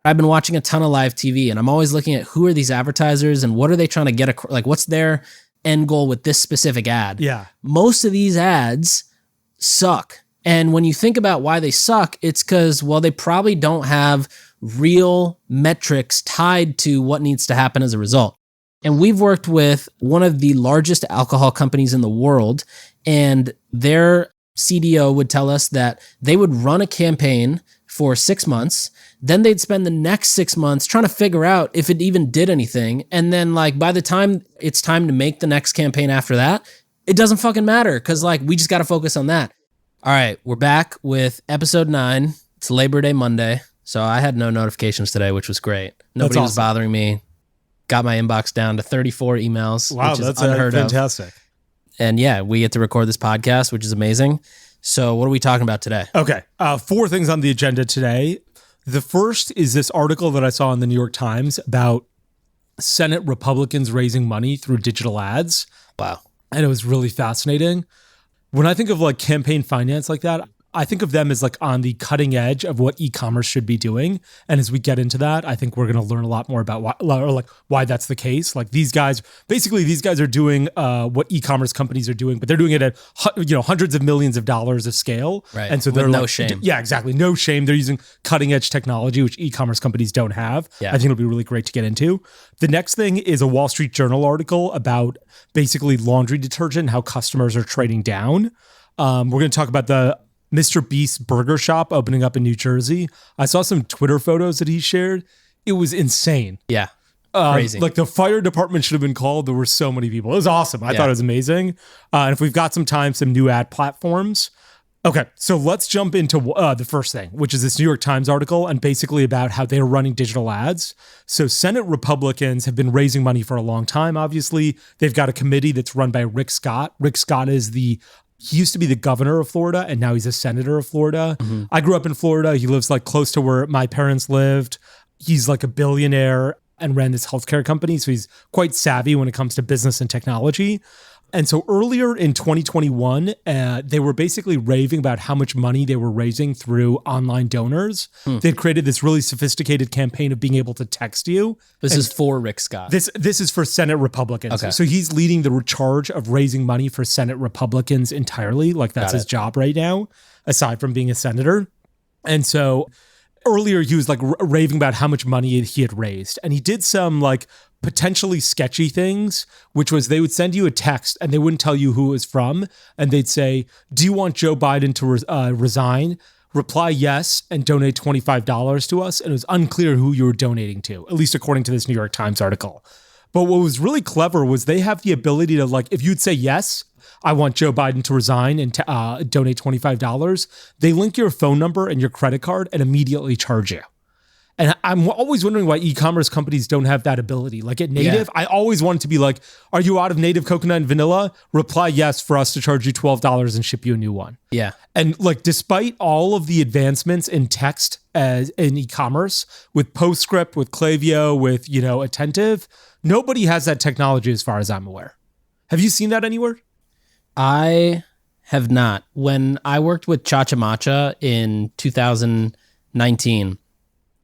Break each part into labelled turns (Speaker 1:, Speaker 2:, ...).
Speaker 1: I've been watching a ton of live TV and I'm always looking at who are these advertisers and what are they trying to get, like what's their end goal with this specific ad?
Speaker 2: Yeah.
Speaker 1: Most of these ads suck. And when you think about why they suck, it's because, well, they probably don't have real metrics tied to what needs to happen as a result. And we've worked with one of the largest alcohol companies in the world, and their CDO would tell us that they would run a campaign for 6 months. Then they'd spend the next 6 months trying to figure out if it even did anything. And then like by the time it's time to make the next campaign after that, it doesn't fucking matter because like we just got to focus on that. All right, we're back with episode 9. It's Labor Day Monday. So I had no notifications today, which was great. Nobody was bothering me. Got my inbox down to 34 emails.
Speaker 2: Wow,
Speaker 1: which is
Speaker 2: that's
Speaker 1: unheard
Speaker 2: fantastic.
Speaker 1: of. And yeah, we get to record this podcast, which is amazing. So what are we talking about today?
Speaker 2: Okay, 4 things on the agenda today. The first is this article that I saw in the New York Times about Senate Republicans raising money through digital ads.
Speaker 1: Wow.
Speaker 2: And it was really fascinating. When I think of like campaign finance like that, I think of them as like on the cutting edge of what e-commerce should be doing. And as we get into that, I think we're going to learn a lot more about why that's the case. Like these guys are doing what e-commerce companies are doing, but they're doing it at hundreds of millions of dollars of scale.
Speaker 1: Right.
Speaker 2: And so
Speaker 1: With
Speaker 2: they're
Speaker 1: no shame.
Speaker 2: Yeah, exactly. No shame. They're using cutting edge technology, which e-commerce companies don't have.
Speaker 1: Yeah.
Speaker 2: I think it'll be really great to get into. The next thing is a Wall Street Journal article about basically laundry detergent, how customers are trading down. We're going to talk about the Mr. Beast burger shop opening up in New Jersey. I saw some Twitter photos that he shared. It was insane.
Speaker 1: Yeah. Crazy.
Speaker 2: Like the fire department should have been called. There were so many people. It was awesome. I thought it was amazing. And if we've got some time, some new ad platforms. Okay, so let's jump into the first thing, which is this New York Times article and basically about how they're running digital ads. So Senate Republicans have been raising money for a long time, obviously. They've got a committee that's run by Rick Scott. Rick Scott is he used to be the governor of Florida, and now he's a senator of Florida. Mm-hmm. I grew up in Florida. He lives like close to where my parents lived. He's like a billionaire and ran this healthcare company. So he's quite savvy when it comes to business and technology. And so earlier in 2021, they were basically raving about how much money they were raising through online donors. They'd created this really sophisticated campaign of being able to text you.
Speaker 1: This is for Rick Scott.
Speaker 2: This is for Senate Republicans.
Speaker 1: Okay.
Speaker 2: So he's leading the charge of raising money for Senate Republicans entirely. Like that's his job right now, aside from being a senator. And so earlier he was like raving about how much money he had raised. And he did some like potentially sketchy things, which was they would send you a text and they wouldn't tell you who it was from. And they'd say, do you want Joe Biden to resign? Reply yes and donate $25 to us. And it was unclear who you were donating to, at least according to this New York Times article. But what was really clever was they have the ability to like, if you'd say yes, I want Joe Biden to resign and donate $25, they link your phone number and your credit card and immediately charge you. And I'm always wondering why e-commerce companies don't have that ability. Like at Native, I always want it to be like, are you out of Native coconut and vanilla? Reply yes for us to charge you $12 and ship you a new one.
Speaker 1: Yeah.
Speaker 2: And like, despite all of the advancements in text as in e-commerce with PostScript, with Klaviyo, with, Attentive, nobody has that technology as far as I'm aware. Have you seen that anywhere?
Speaker 1: I have not. When I worked with Chacha Matcha in 2019,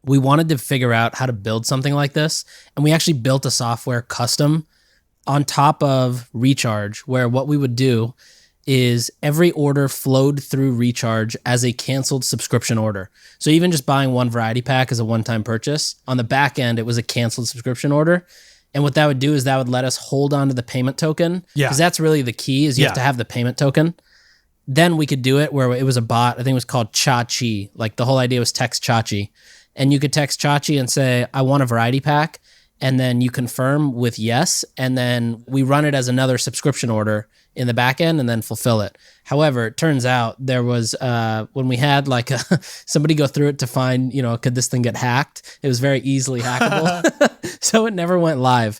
Speaker 1: we wanted to figure out how to build something like this. And we actually built a software custom on top of Recharge, where what we would do is every order flowed through Recharge as a canceled subscription order. So even just buying one variety pack as a one-time purchase, on the back end, it was a canceled subscription order. And what that would do is that would let us hold on to the payment token. Yeah. Because that's really the key is you have to have the payment token. Then we could do it where it was a bot. I think it was called Chachi. Like the whole idea was text Chachi. And you could text Chachi and say, I want a variety pack. And then you confirm with yes. And then we run it as another subscription order in the back end and then fulfill it. However, it turns out there was, when we had like somebody go through it to find, could this thing get hacked? It was very easily hackable. So it never went live.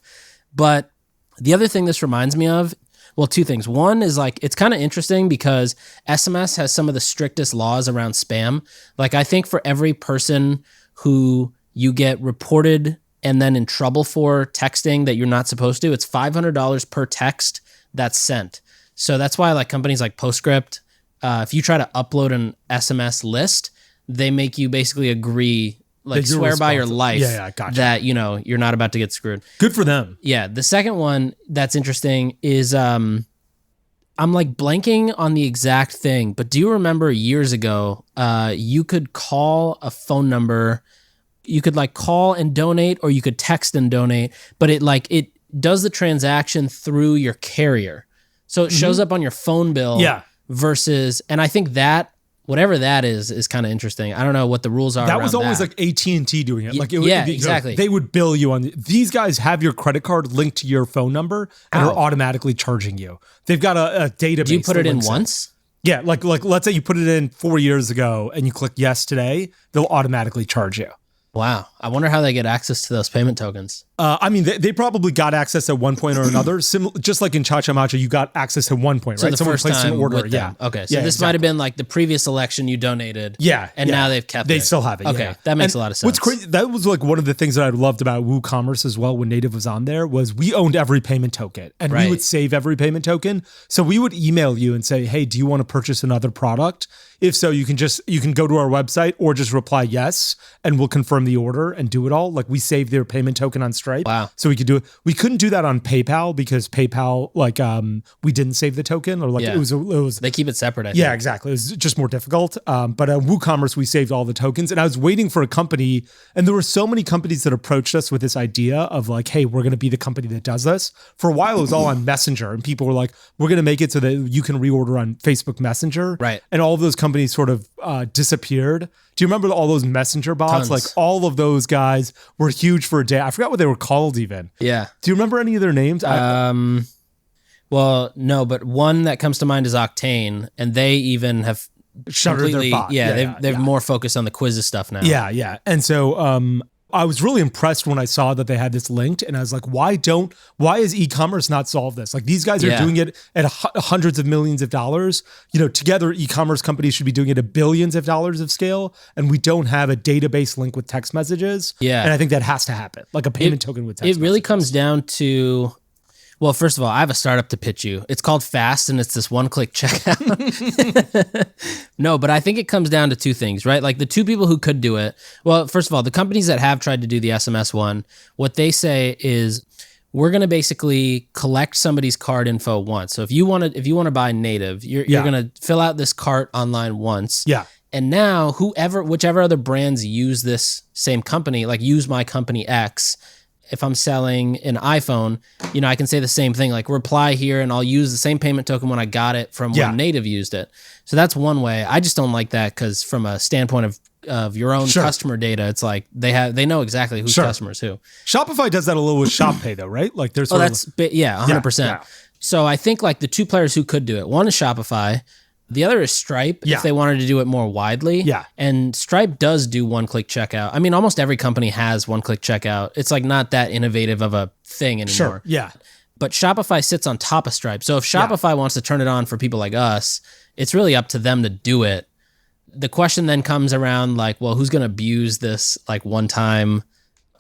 Speaker 1: But the other thing this reminds me of, well, two things. One is like, it's kind of interesting because SMS has some of the strictest laws around spam. Like I think for every person who you get reported and then in trouble for texting that you're not supposed to, it's $500 per text that's sent. So that's why like companies like PostScript, if you try to upload an SMS list, they make you basically agree like swear by your life
Speaker 2: gotcha.
Speaker 1: that, you know, you're not about to get screwed.
Speaker 2: Good for them.
Speaker 1: Yeah. The second one that's interesting is I'm like blanking on the exact thing, but do you remember years ago, you could call a phone number, you could like call and donate, or you could text and donate, but it does the transaction through your carrier. So it shows up on your phone bill versus, and I think that whatever that is kind of interesting. I don't know what the rules are.
Speaker 2: That was always like AT&T doing it. Like
Speaker 1: exactly.
Speaker 2: They would bill you on these guys have your credit card linked to your phone number and are automatically charging you. They've got a database.
Speaker 1: Do you put it in once?
Speaker 2: Yeah, like let's say you put it in 4 years ago and you click yes today, they'll automatically charge you.
Speaker 1: Wow. I wonder how they get access to those payment tokens.
Speaker 2: I mean, they probably got access at one point or another. Just like in Chacha you got access at one point, right?
Speaker 1: So someone placed an order. Yeah. Okay. So this might have been like the previous election you donated.
Speaker 2: Yeah.
Speaker 1: And now they've kept it.
Speaker 2: They still have it.
Speaker 1: Okay.
Speaker 2: Yeah.
Speaker 1: That makes a lot of sense.
Speaker 2: What's crazy, that was like one of the things that I loved about WooCommerce as well when Native was on there was we owned every payment token and we would save every payment token. So we would email you and say, hey, do you want to purchase another product? If so, you can go to our website or just reply yes, and we'll confirm the order and do it all. Like we saved their payment token on Stripe.
Speaker 1: Wow.
Speaker 2: So we could do it. We couldn't do that on PayPal because PayPal, we didn't save the token or it was.
Speaker 1: They keep it separate, I think.
Speaker 2: Yeah, exactly. It was just more difficult. But at WooCommerce, we saved all the tokens, and I was waiting for a company, and there were so many companies that approached us with this idea of like, hey, we're going to be the company that does this. For a while, it was all on Messenger, and people were like, we're going to make it so that you can reorder on Facebook Messenger.
Speaker 1: Right.
Speaker 2: And all of those companies sort of disappeared. Do you remember all those messenger bots?
Speaker 1: Tons.
Speaker 2: Like all of those guys were huge for a day. I forgot what they were called even.
Speaker 1: Yeah.
Speaker 2: Do you remember any of their names?
Speaker 1: Well, no, but one that comes to mind is Octane, and they even have
Speaker 2: shuttered their bot.
Speaker 1: They're more focused on the quizzes stuff now.
Speaker 2: Yeah. And so I was really impressed when I saw that they had this linked, and I was like, why is e-commerce not solve this? Like these guys are doing it at hundreds of millions of dollars. You know, together e-commerce companies should be doing it at billions of dollars of scale, and we don't have a database link with text messages.
Speaker 1: Yeah.
Speaker 2: And I think that has to happen, like a payment token with text messages.
Speaker 1: It really comes down to, well, first of all, I have a startup to pitch you. It's called Fast, and it's this one-click checkout. No, but I think it comes down to two things, right? Like the two people who could do it. Well, first of all, the companies that have tried to do the SMS one, what they say is we're going to basically collect somebody's card info once. So if you want to buy Native, you're going to fill out this cart online once.
Speaker 2: Yeah.
Speaker 1: And now whichever other brands use this same company, like use my company X, if I'm selling an iPhone, you know, I can say the same thing, like reply here and I'll use the same payment token when I got it from when Native used it. So that's one way. I just don't like that because from a standpoint of your own customer data, it's like they know exactly whose customer is who.
Speaker 2: Shopify does that a little with Shop Pay though, right? Like there's
Speaker 1: 100%.
Speaker 2: Yeah.
Speaker 1: So I think like the two players who could do it, one is Shopify. The other is Stripe, if they wanted to do it more widely.
Speaker 2: Yeah.
Speaker 1: And Stripe does do one-click checkout. I mean, almost every company has one-click checkout. It's like not that innovative of a thing anymore.
Speaker 2: Sure, yeah.
Speaker 1: But Shopify sits on top of Stripe. So if Shopify wants to turn it on for people like us, it's really up to them to do it. The question then comes around like, well, who's going to abuse this like one time,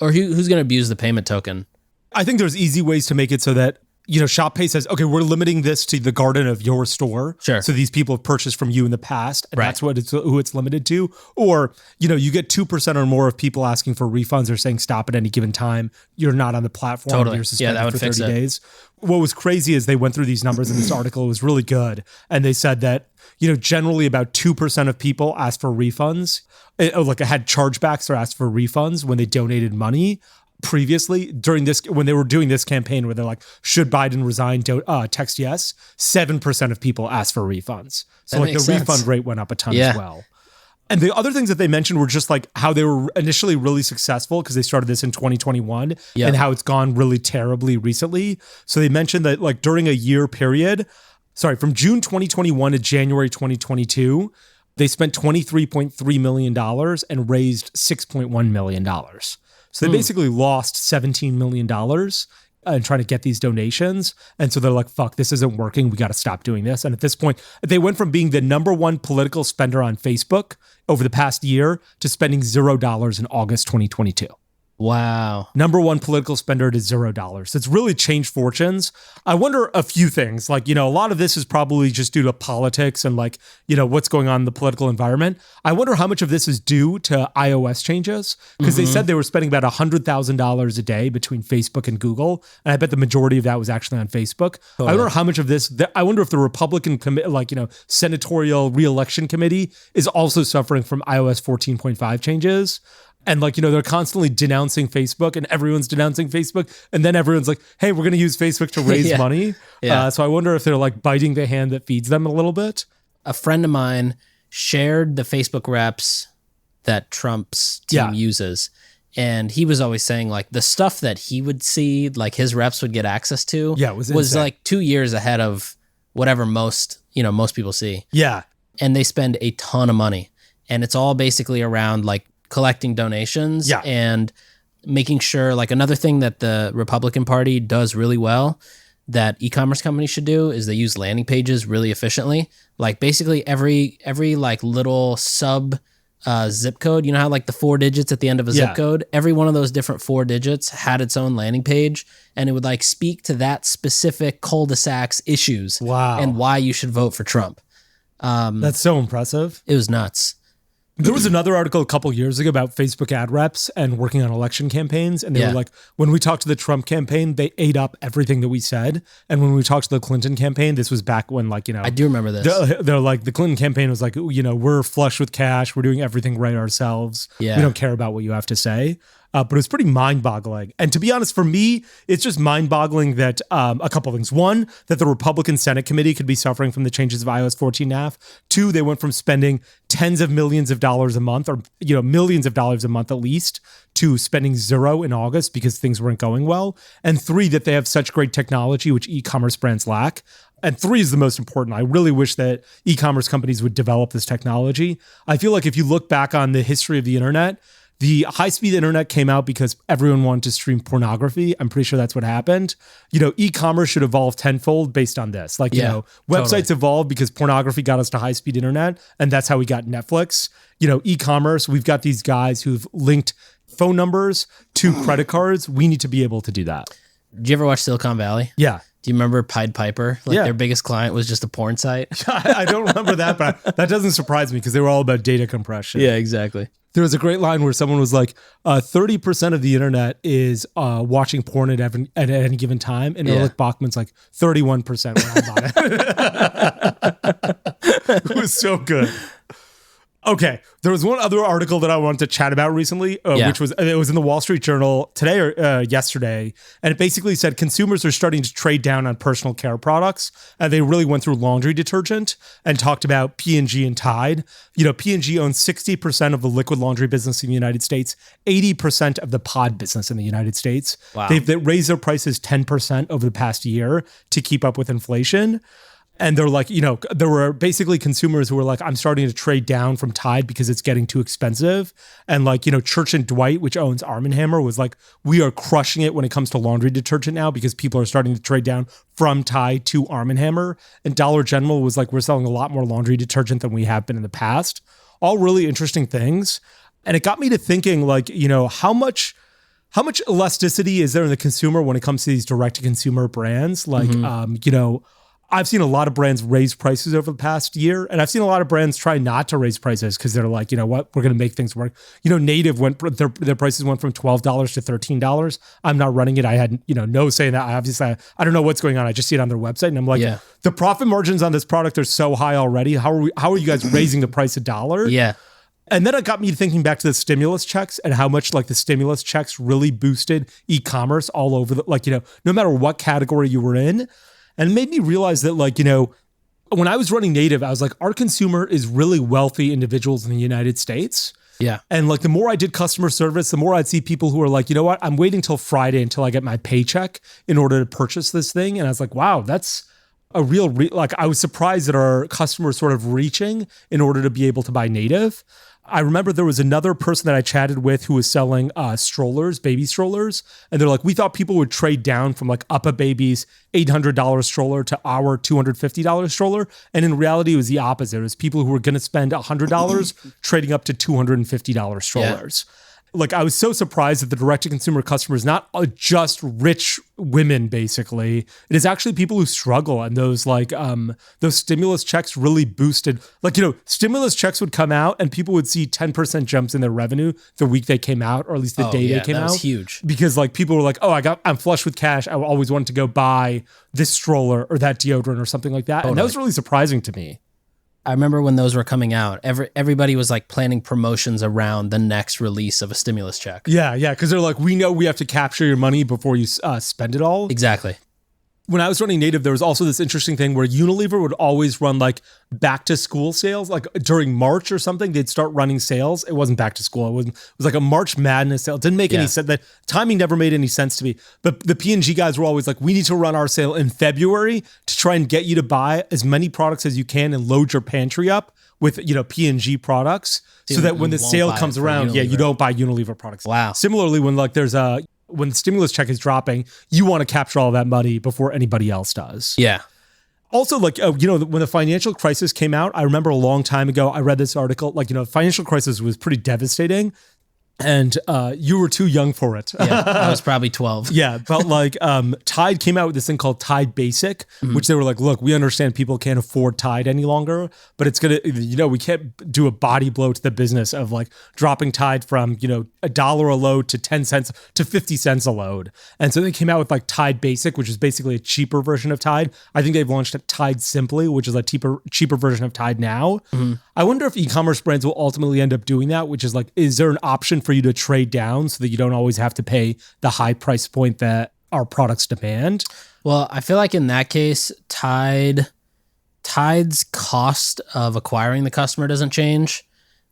Speaker 1: or who's going to abuse the payment token?
Speaker 2: I think there's easy ways to make it so that, you know, ShopPay says, okay, we're limiting this to the garden of your store.
Speaker 1: Sure.
Speaker 2: So these people have purchased from you in the past, and that's who it's limited to. Or, you know, you get 2% or more of people asking for refunds or saying stop at any given time. You're not on the platform.
Speaker 1: Totally.
Speaker 2: You're suspended
Speaker 1: that would
Speaker 2: for 30
Speaker 1: fix it.
Speaker 2: days. What was crazy is they went through these numbers in this article. It was really good. And they said that, you know, generally about 2% of people asked for refunds, like had chargebacks or asked for refunds when they donated money. Previously, during this, when they were doing this campaign where they're like, should Biden resign? Text yes. 7% of people asked for refunds. So like the refund rate went up a ton as well. And the other things that they mentioned were just like how they were initially really successful because they started this in 2021 and how it's gone really terribly recently. So they mentioned that like during a year period, from June 2021 to January 2022, they spent $23.3 million and raised $6.1 million. So they basically lost $17 million and trying to get these donations. And so they're like, fuck, this isn't working. We got to stop doing this. And at this point, they went from being the number one political spender on Facebook over the past year to spending $0 in August 2022.
Speaker 1: Wow.
Speaker 2: Number one political spender is $0. It's really changed fortunes. I wonder a few things. Like, a lot of this is probably just due to politics and like, what's going on in the political environment. I wonder how much of this is due to iOS changes, because they said they were spending about $100,000 a day between Facebook and Google. And I bet the majority of that was actually on Facebook. Totally. I wonder how much of this, I wonder if the Republican senatorial re-election committee is also suffering from iOS 14.5 changes. And they're constantly denouncing Facebook, and everyone's denouncing Facebook. And then everyone's like, hey, we're going to use Facebook to raise money. Yeah. So I wonder if they're like biting the hand that feeds them a little bit.
Speaker 1: A friend of mine shared the Facebook reps that Trump's team uses. And he was always saying like the stuff that he would see, like his reps would get access to, was like 2 years ahead of whatever most people see.
Speaker 2: Yeah.
Speaker 1: And they spend a ton of money. And it's all basically around like collecting donations and making sure, like another thing that the Republican Party does really well that e-commerce companies should do is they use landing pages really efficiently. Like basically every like little sub zip code, how like the 4 digits at the end of a zip code, every one of those different 4 digits had its own landing page, and it would like speak to that specific cul-de-sac's issues and why you should vote for Trump.
Speaker 2: That's so impressive.
Speaker 1: It was nuts.
Speaker 2: There was another article a couple years ago about Facebook ad reps and working on election campaigns. And they were like, when we talked to the Trump campaign, they ate up everything that we said. And when we talked to the Clinton campaign, this was back when I
Speaker 1: do remember this.
Speaker 2: They're like, the Clinton campaign was like, we're flush with cash. We're doing everything right ourselves.
Speaker 1: Yeah.
Speaker 2: We don't care about what you have to say. But it was pretty mind-boggling. And to be honest, for me, it's just mind-boggling that a couple of things. One, that the Republican Senate committee could be suffering from the changes of iOS 14.5. Two, they went from spending tens of millions of dollars a month, or millions of dollars a month at least, to spending zero in August because things weren't going well. And three, that they have such great technology, which e-commerce brands lack. And three is the most important. I really wish that e-commerce companies would develop this technology. I feel like if you look back on the history of the internet, the high-speed internet came out because everyone wanted to stream pornography. I'm pretty sure that's what happened. E-commerce should evolve tenfold based on this. Websites evolved because pornography got us to high-speed internet, and that's how we got Netflix. E-commerce, we've got these guys who've linked phone numbers to credit cards. We need to be able to do that.
Speaker 1: Did you ever watch Silicon Valley?
Speaker 2: Yeah.
Speaker 1: Do you remember Pied Piper? Their biggest client was just a porn site.
Speaker 2: I don't remember that, but that doesn't surprise me because they were all about data compression.
Speaker 1: Yeah, exactly.
Speaker 2: There was a great line where someone was like, 30% of the internet is watching porn at any given time. And Erlich Bachman's like, 31% when I'm on it. It was so good. Okay, there was one other article that I wanted to chat about recently, which was in the Wall Street Journal today or yesterday, and it basically said consumers are starting to trade down on personal care products, and they really went through laundry detergent and talked about P&G and Tide. P&G owns 60% of the liquid laundry business in the United States, 80% of the pod business in the United States.
Speaker 1: Wow.
Speaker 2: They've raised their prices 10% over the past year to keep up with inflation. And they're like, there were basically consumers who were like, I'm starting to trade down from Tide because it's getting too expensive. And Church and Dwight, which owns Arm & Hammer, was like, we are crushing it when it comes to laundry detergent now because people are starting to trade down from Tide to Arm & Hammer. And Dollar General was like, we're selling a lot more laundry detergent than we have been in the past. All really interesting things. And it got me to thinking how much elasticity is there in the consumer when it comes to these direct-to-consumer brands? I've seen a lot of brands raise prices over the past year, and I've seen a lot of brands try not to raise prices because they're like, what, we're going to make things work. Native their prices went from $12 to $13. I'm not running it. I had, no say in that. I don't know what's going on. I just see it on their website, and I'm like, the profit margins on this product are so high already. How are you guys raising the price $1?
Speaker 1: Yeah.
Speaker 2: And then it got me thinking back to the stimulus checks and how much the stimulus checks really boosted e-commerce all over no matter what category you were in. And it made me realize that, when I was running Native, I was like, our consumer is really wealthy individuals in the United States.
Speaker 1: Yeah.
Speaker 2: And the more I did customer service, the more I'd see people who are like, you know what, I'm waiting till Friday until I get my paycheck in order to purchase this thing. And I was like, wow, that's a real, I was surprised that our customers sort of reaching in order to be able to buy Native. I remember there was another person that I chatted with who was selling strollers, baby strollers. And they're like, we thought people would trade down from Up a Baby's $800 stroller to our $250 stroller. And in reality, it was the opposite. It was people who were going to spend $100 trading up to $250 strollers. like I was so surprised that the direct-to-consumer customer is not just rich women, basically. It is actually people who struggle, and those stimulus checks really boosted. Like, stimulus checks would come out and people would see 10% jumps in their revenue the week they came out, or at least the day they came out. That was
Speaker 1: huge.
Speaker 2: Because like people were like, oh, I'm flush with cash. I always wanted to go buy this stroller or that deodorant or something like that. Totally. And that was really surprising to me.
Speaker 1: I remember when those were coming out, everybody was like planning promotions around the next release of a stimulus check.
Speaker 2: Yeah, because they're like, we know we have to capture your money before you spend it all.
Speaker 1: Exactly.
Speaker 2: When I was running Native, there was also this interesting thing where Unilever would always run like back to school sales. Like during March or something, they'd start running sales. It wasn't back to school. It was like a March Madness sale. It didn't make any sense. The timing never made any sense to me. But the P&G guys were always like, we need to run our sale in February to try and get you to buy as many products as you can and load your pantry up with, P&G products so that when the sale comes around, you don't buy Unilever products.
Speaker 1: Wow.
Speaker 2: Similarly, when the stimulus check is dropping, you want to capture all that money before anybody else does.
Speaker 1: Yeah.
Speaker 2: Also, when the financial crisis came out, I remember a long time ago, I read this article, financial crisis was pretty devastating. And you were too young for it.
Speaker 1: Yeah, I was probably 12.
Speaker 2: Yeah, but Tide came out with this thing called Tide Basic, which they were like, look, we understand people can't afford Tide any longer, but it's going to, we can't do a body blow to the business of like dropping Tide from, $1 a load to 10 cents to 50 cents a load. And so they came out with like Tide Basic, which is basically a cheaper version of Tide. I think they've launched Tide Simply, which is a cheaper version of Tide now. Mm-hmm. I wonder if e-commerce brands will ultimately end up doing that, which is like, is there an option for you to trade down so that you don't always have to pay the high price point that our products demand?
Speaker 1: Well, I feel like in that case, Tide's cost of acquiring the customer doesn't change.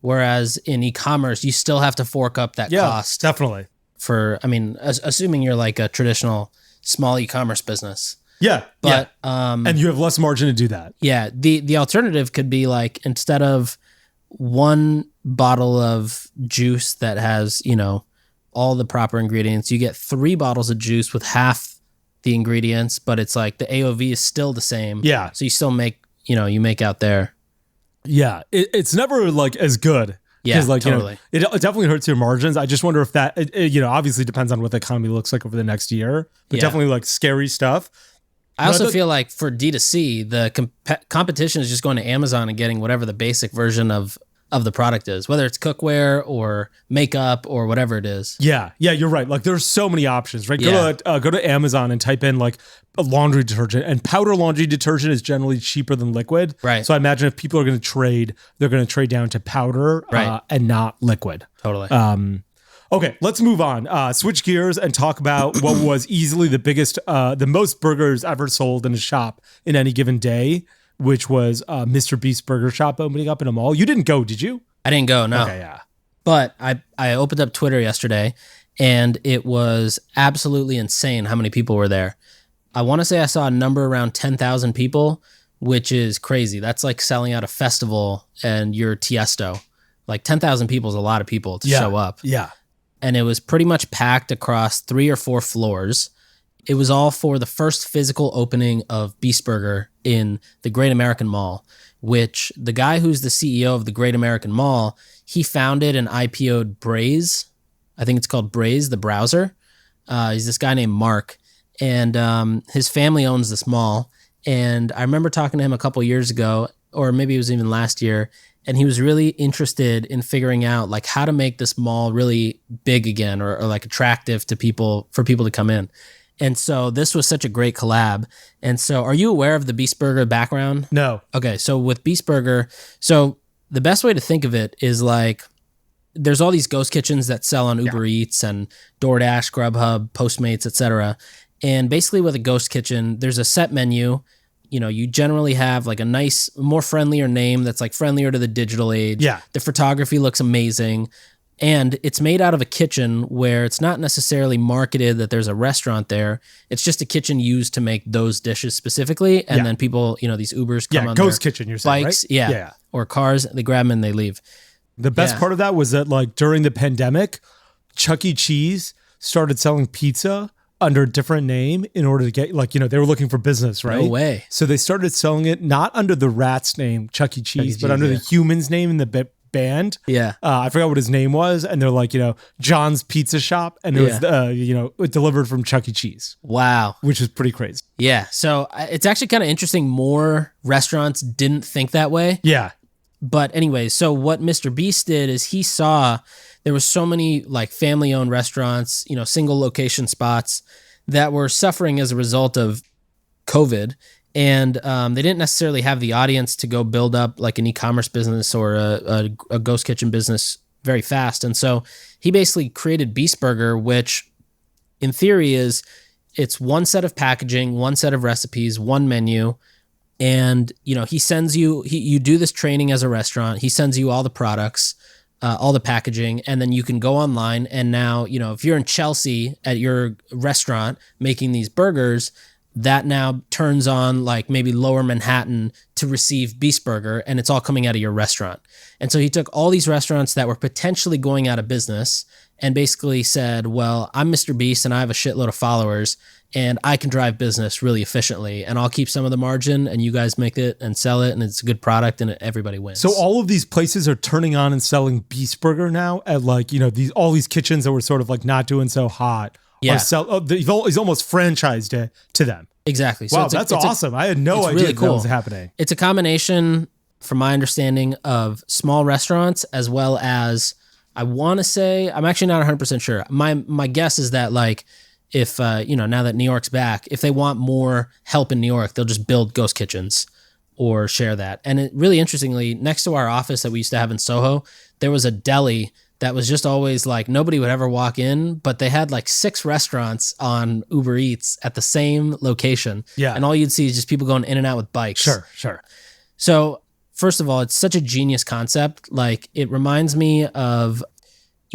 Speaker 1: Whereas in e-commerce, you still have to fork up that cost.
Speaker 2: Definitely.
Speaker 1: Assuming you're like a traditional small e-commerce business.
Speaker 2: Yeah.
Speaker 1: But
Speaker 2: and you have less margin to do that.
Speaker 1: Yeah. The alternative could be like, instead of one bottle of juice that has, all the proper ingredients, you get 3 bottles of juice with half the ingredients, but it's like the AOV is still the same. Yeah. So you still make, you make out there.
Speaker 2: Yeah. It's never like as good.
Speaker 1: Yeah, totally.
Speaker 2: It definitely hurts your margins. I just wonder if that, obviously depends on what the economy looks like over the next year, but definitely like scary stuff.
Speaker 1: I also feel like for D2C, the competition is just going to Amazon and getting whatever the basic version of the product is, whether it's cookware or makeup or whatever it is.
Speaker 2: Yeah, you're right. Like there's so many options, right? Go to Amazon and type in like a laundry detergent, and powder laundry detergent is generally cheaper than liquid.
Speaker 1: Right.
Speaker 2: So I imagine if people are going to trade, they're going to trade down to powder and not liquid.
Speaker 1: Totally.
Speaker 2: Okay, let's move on. Switch gears and talk about what was easily the most burgers ever sold in a shop in any given day, which was Mr. Beast's Burger Shop opening up in a mall. You didn't go, did you?
Speaker 1: I didn't go, no.
Speaker 2: Okay, yeah.
Speaker 1: But I opened up Twitter yesterday, and it was absolutely insane how many people were there. I want to say I saw a number around 10,000 people, which is crazy. That's like selling out a festival and you're Tiesto. Like 10,000 people is a lot of people to show up.
Speaker 2: Yeah.
Speaker 1: And it was pretty much packed across 3 or 4 floors. It was all for the first physical opening of Beast Burger in the Great American Mall, which the guy who's the CEO of the Great American Mall, he founded and IPO'd Braze. I think it's called Braze, the browser. He's this guy named Mark, and his family owns this mall. And I remember talking to him a couple years ago, or maybe it was even last year, and he was really interested in figuring out like how to make this mall really big again, or like attractive to people, for people to come in. And so this was such a great collab. And so are you aware of the Beast Burger background?
Speaker 2: No.
Speaker 1: Okay, so with Beast Burger, so the best way to think of it is like, there's all these ghost kitchens that sell on Uber Eats and DoorDash, Grubhub, Postmates, etc. And basically with a ghost kitchen, there's a set menu. You generally have like a nice, more friendlier name that's like friendlier to the digital age.
Speaker 2: Yeah.
Speaker 1: The photography looks amazing. And it's made out of a kitchen where it's not necessarily marketed that there's a restaurant there. It's just a kitchen used to make those dishes specifically. And then people, these Ubers come on
Speaker 2: ghost
Speaker 1: their
Speaker 2: kitchen, you're saying,
Speaker 1: bikes,
Speaker 2: right?
Speaker 1: Or cars, they grab them and they leave.
Speaker 2: The best part of that was that like during the pandemic, Chuck E. Cheese started selling pizza under a different name in order to get they were looking for business, right?
Speaker 1: No way.
Speaker 2: So they started selling it not under the rat's name, Chuck E. Cheese, but under the human's name in the band.
Speaker 1: Yeah.
Speaker 2: I forgot what his name was. And they're like, John's Pizza Shop. And it was, delivered from Chuck E. Cheese.
Speaker 1: Wow.
Speaker 2: Which is pretty crazy.
Speaker 1: Yeah. So it's actually kind of interesting. More restaurants didn't think that way.
Speaker 2: Yeah.
Speaker 1: But anyway, so what Mr. Beast did is he saw there was so many like family-owned restaurants, single location spots that were suffering as a result of COVID. And they didn't necessarily have the audience to go build up like an e-commerce business or a ghost kitchen business very fast. And so he basically created Beast Burger, which in theory it's one set of packaging, one set of recipes, one menu. And, he sends you, you do this training as a restaurant. He sends you all the products, all the packaging, and then you can go online. And now, if you're in Chelsea at your restaurant making these burgers, that now turns on like maybe Lower Manhattan to receive Beast Burger, and it's all coming out of your restaurant. And so he took all these restaurants that were potentially going out of business and basically said, well, I'm Mr. Beast and I have a shitload of followers and I can drive business really efficiently and I'll keep some of the margin and you guys make it and sell it and it's a good product and everybody wins.
Speaker 2: So all of these places are turning on and selling Beast Burger now at like, all these kitchens that were sort of like not doing so hot.
Speaker 1: Yeah.
Speaker 2: He's almost franchised it to them.
Speaker 1: Exactly. So
Speaker 2: wow, that's awesome. I had no idea
Speaker 1: really cool.
Speaker 2: that was happening.
Speaker 1: It's a combination, from my understanding, of small restaurants as well as, I want to say, I'm actually not 100% sure. My guess is that like, if, now that New York's back, if they want more help in New York, they'll just build ghost kitchens or share that. And it really interestingly, next to our office that we used to have in Soho, there was a deli that was just always like nobody would ever walk in, but they had like 6 restaurants on Uber Eats at the same location.
Speaker 2: Yeah.
Speaker 1: And all you'd see is just people going in and out with bikes.
Speaker 2: Sure.
Speaker 1: So first of all, it's such a genius concept. Like it reminds me of,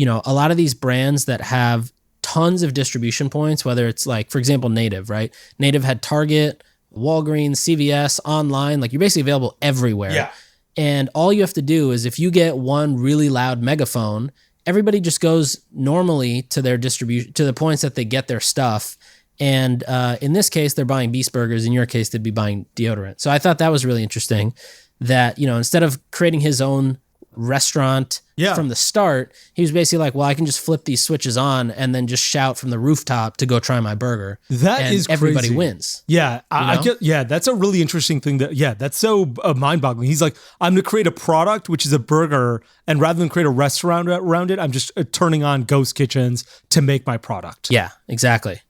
Speaker 1: a lot of these brands that have tons of distribution points, whether it's like, for example, Native, right? Native had Target, Walgreens, CVS, online, like you're basically available everywhere.
Speaker 2: Yeah.
Speaker 1: And all you have to do is if you get one really loud megaphone, everybody just goes normally to their distribution, to the points that they get their stuff. And in this case, they're buying Beast Burgers. In your case, they'd be buying deodorant. So I thought that was really interesting that, instead of creating his own restaurant from the start, he was basically like, well, I can just flip these switches on and then just shout from the rooftop to go try my burger.
Speaker 2: That is crazy.
Speaker 1: Everybody wins.
Speaker 2: Yeah. I get, that's a really interesting thing that's so mind-boggling. He's like, I'm going to create a product, which is a burger. And rather than create a restaurant around it, I'm just turning on ghost kitchens to make my product.
Speaker 1: Yeah, exactly.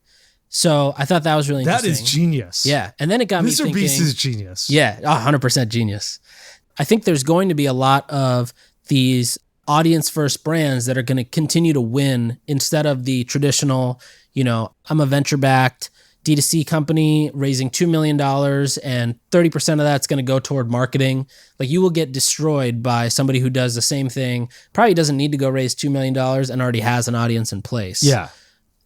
Speaker 1: So I thought that was really interesting.
Speaker 2: That is genius.
Speaker 1: Yeah. And then it got me thinking.
Speaker 2: Mr. Beast is genius.
Speaker 1: Yeah, 100% genius. I think there's going to be a lot of these audience first brands that are going to continue to win instead of the traditional, I'm a venture backed D2C company raising $2 million and 30% of that's going to go toward marketing. Like you will get destroyed by somebody who does the same thing, probably doesn't need to go raise $2 million and already has an audience in place.
Speaker 2: Yeah.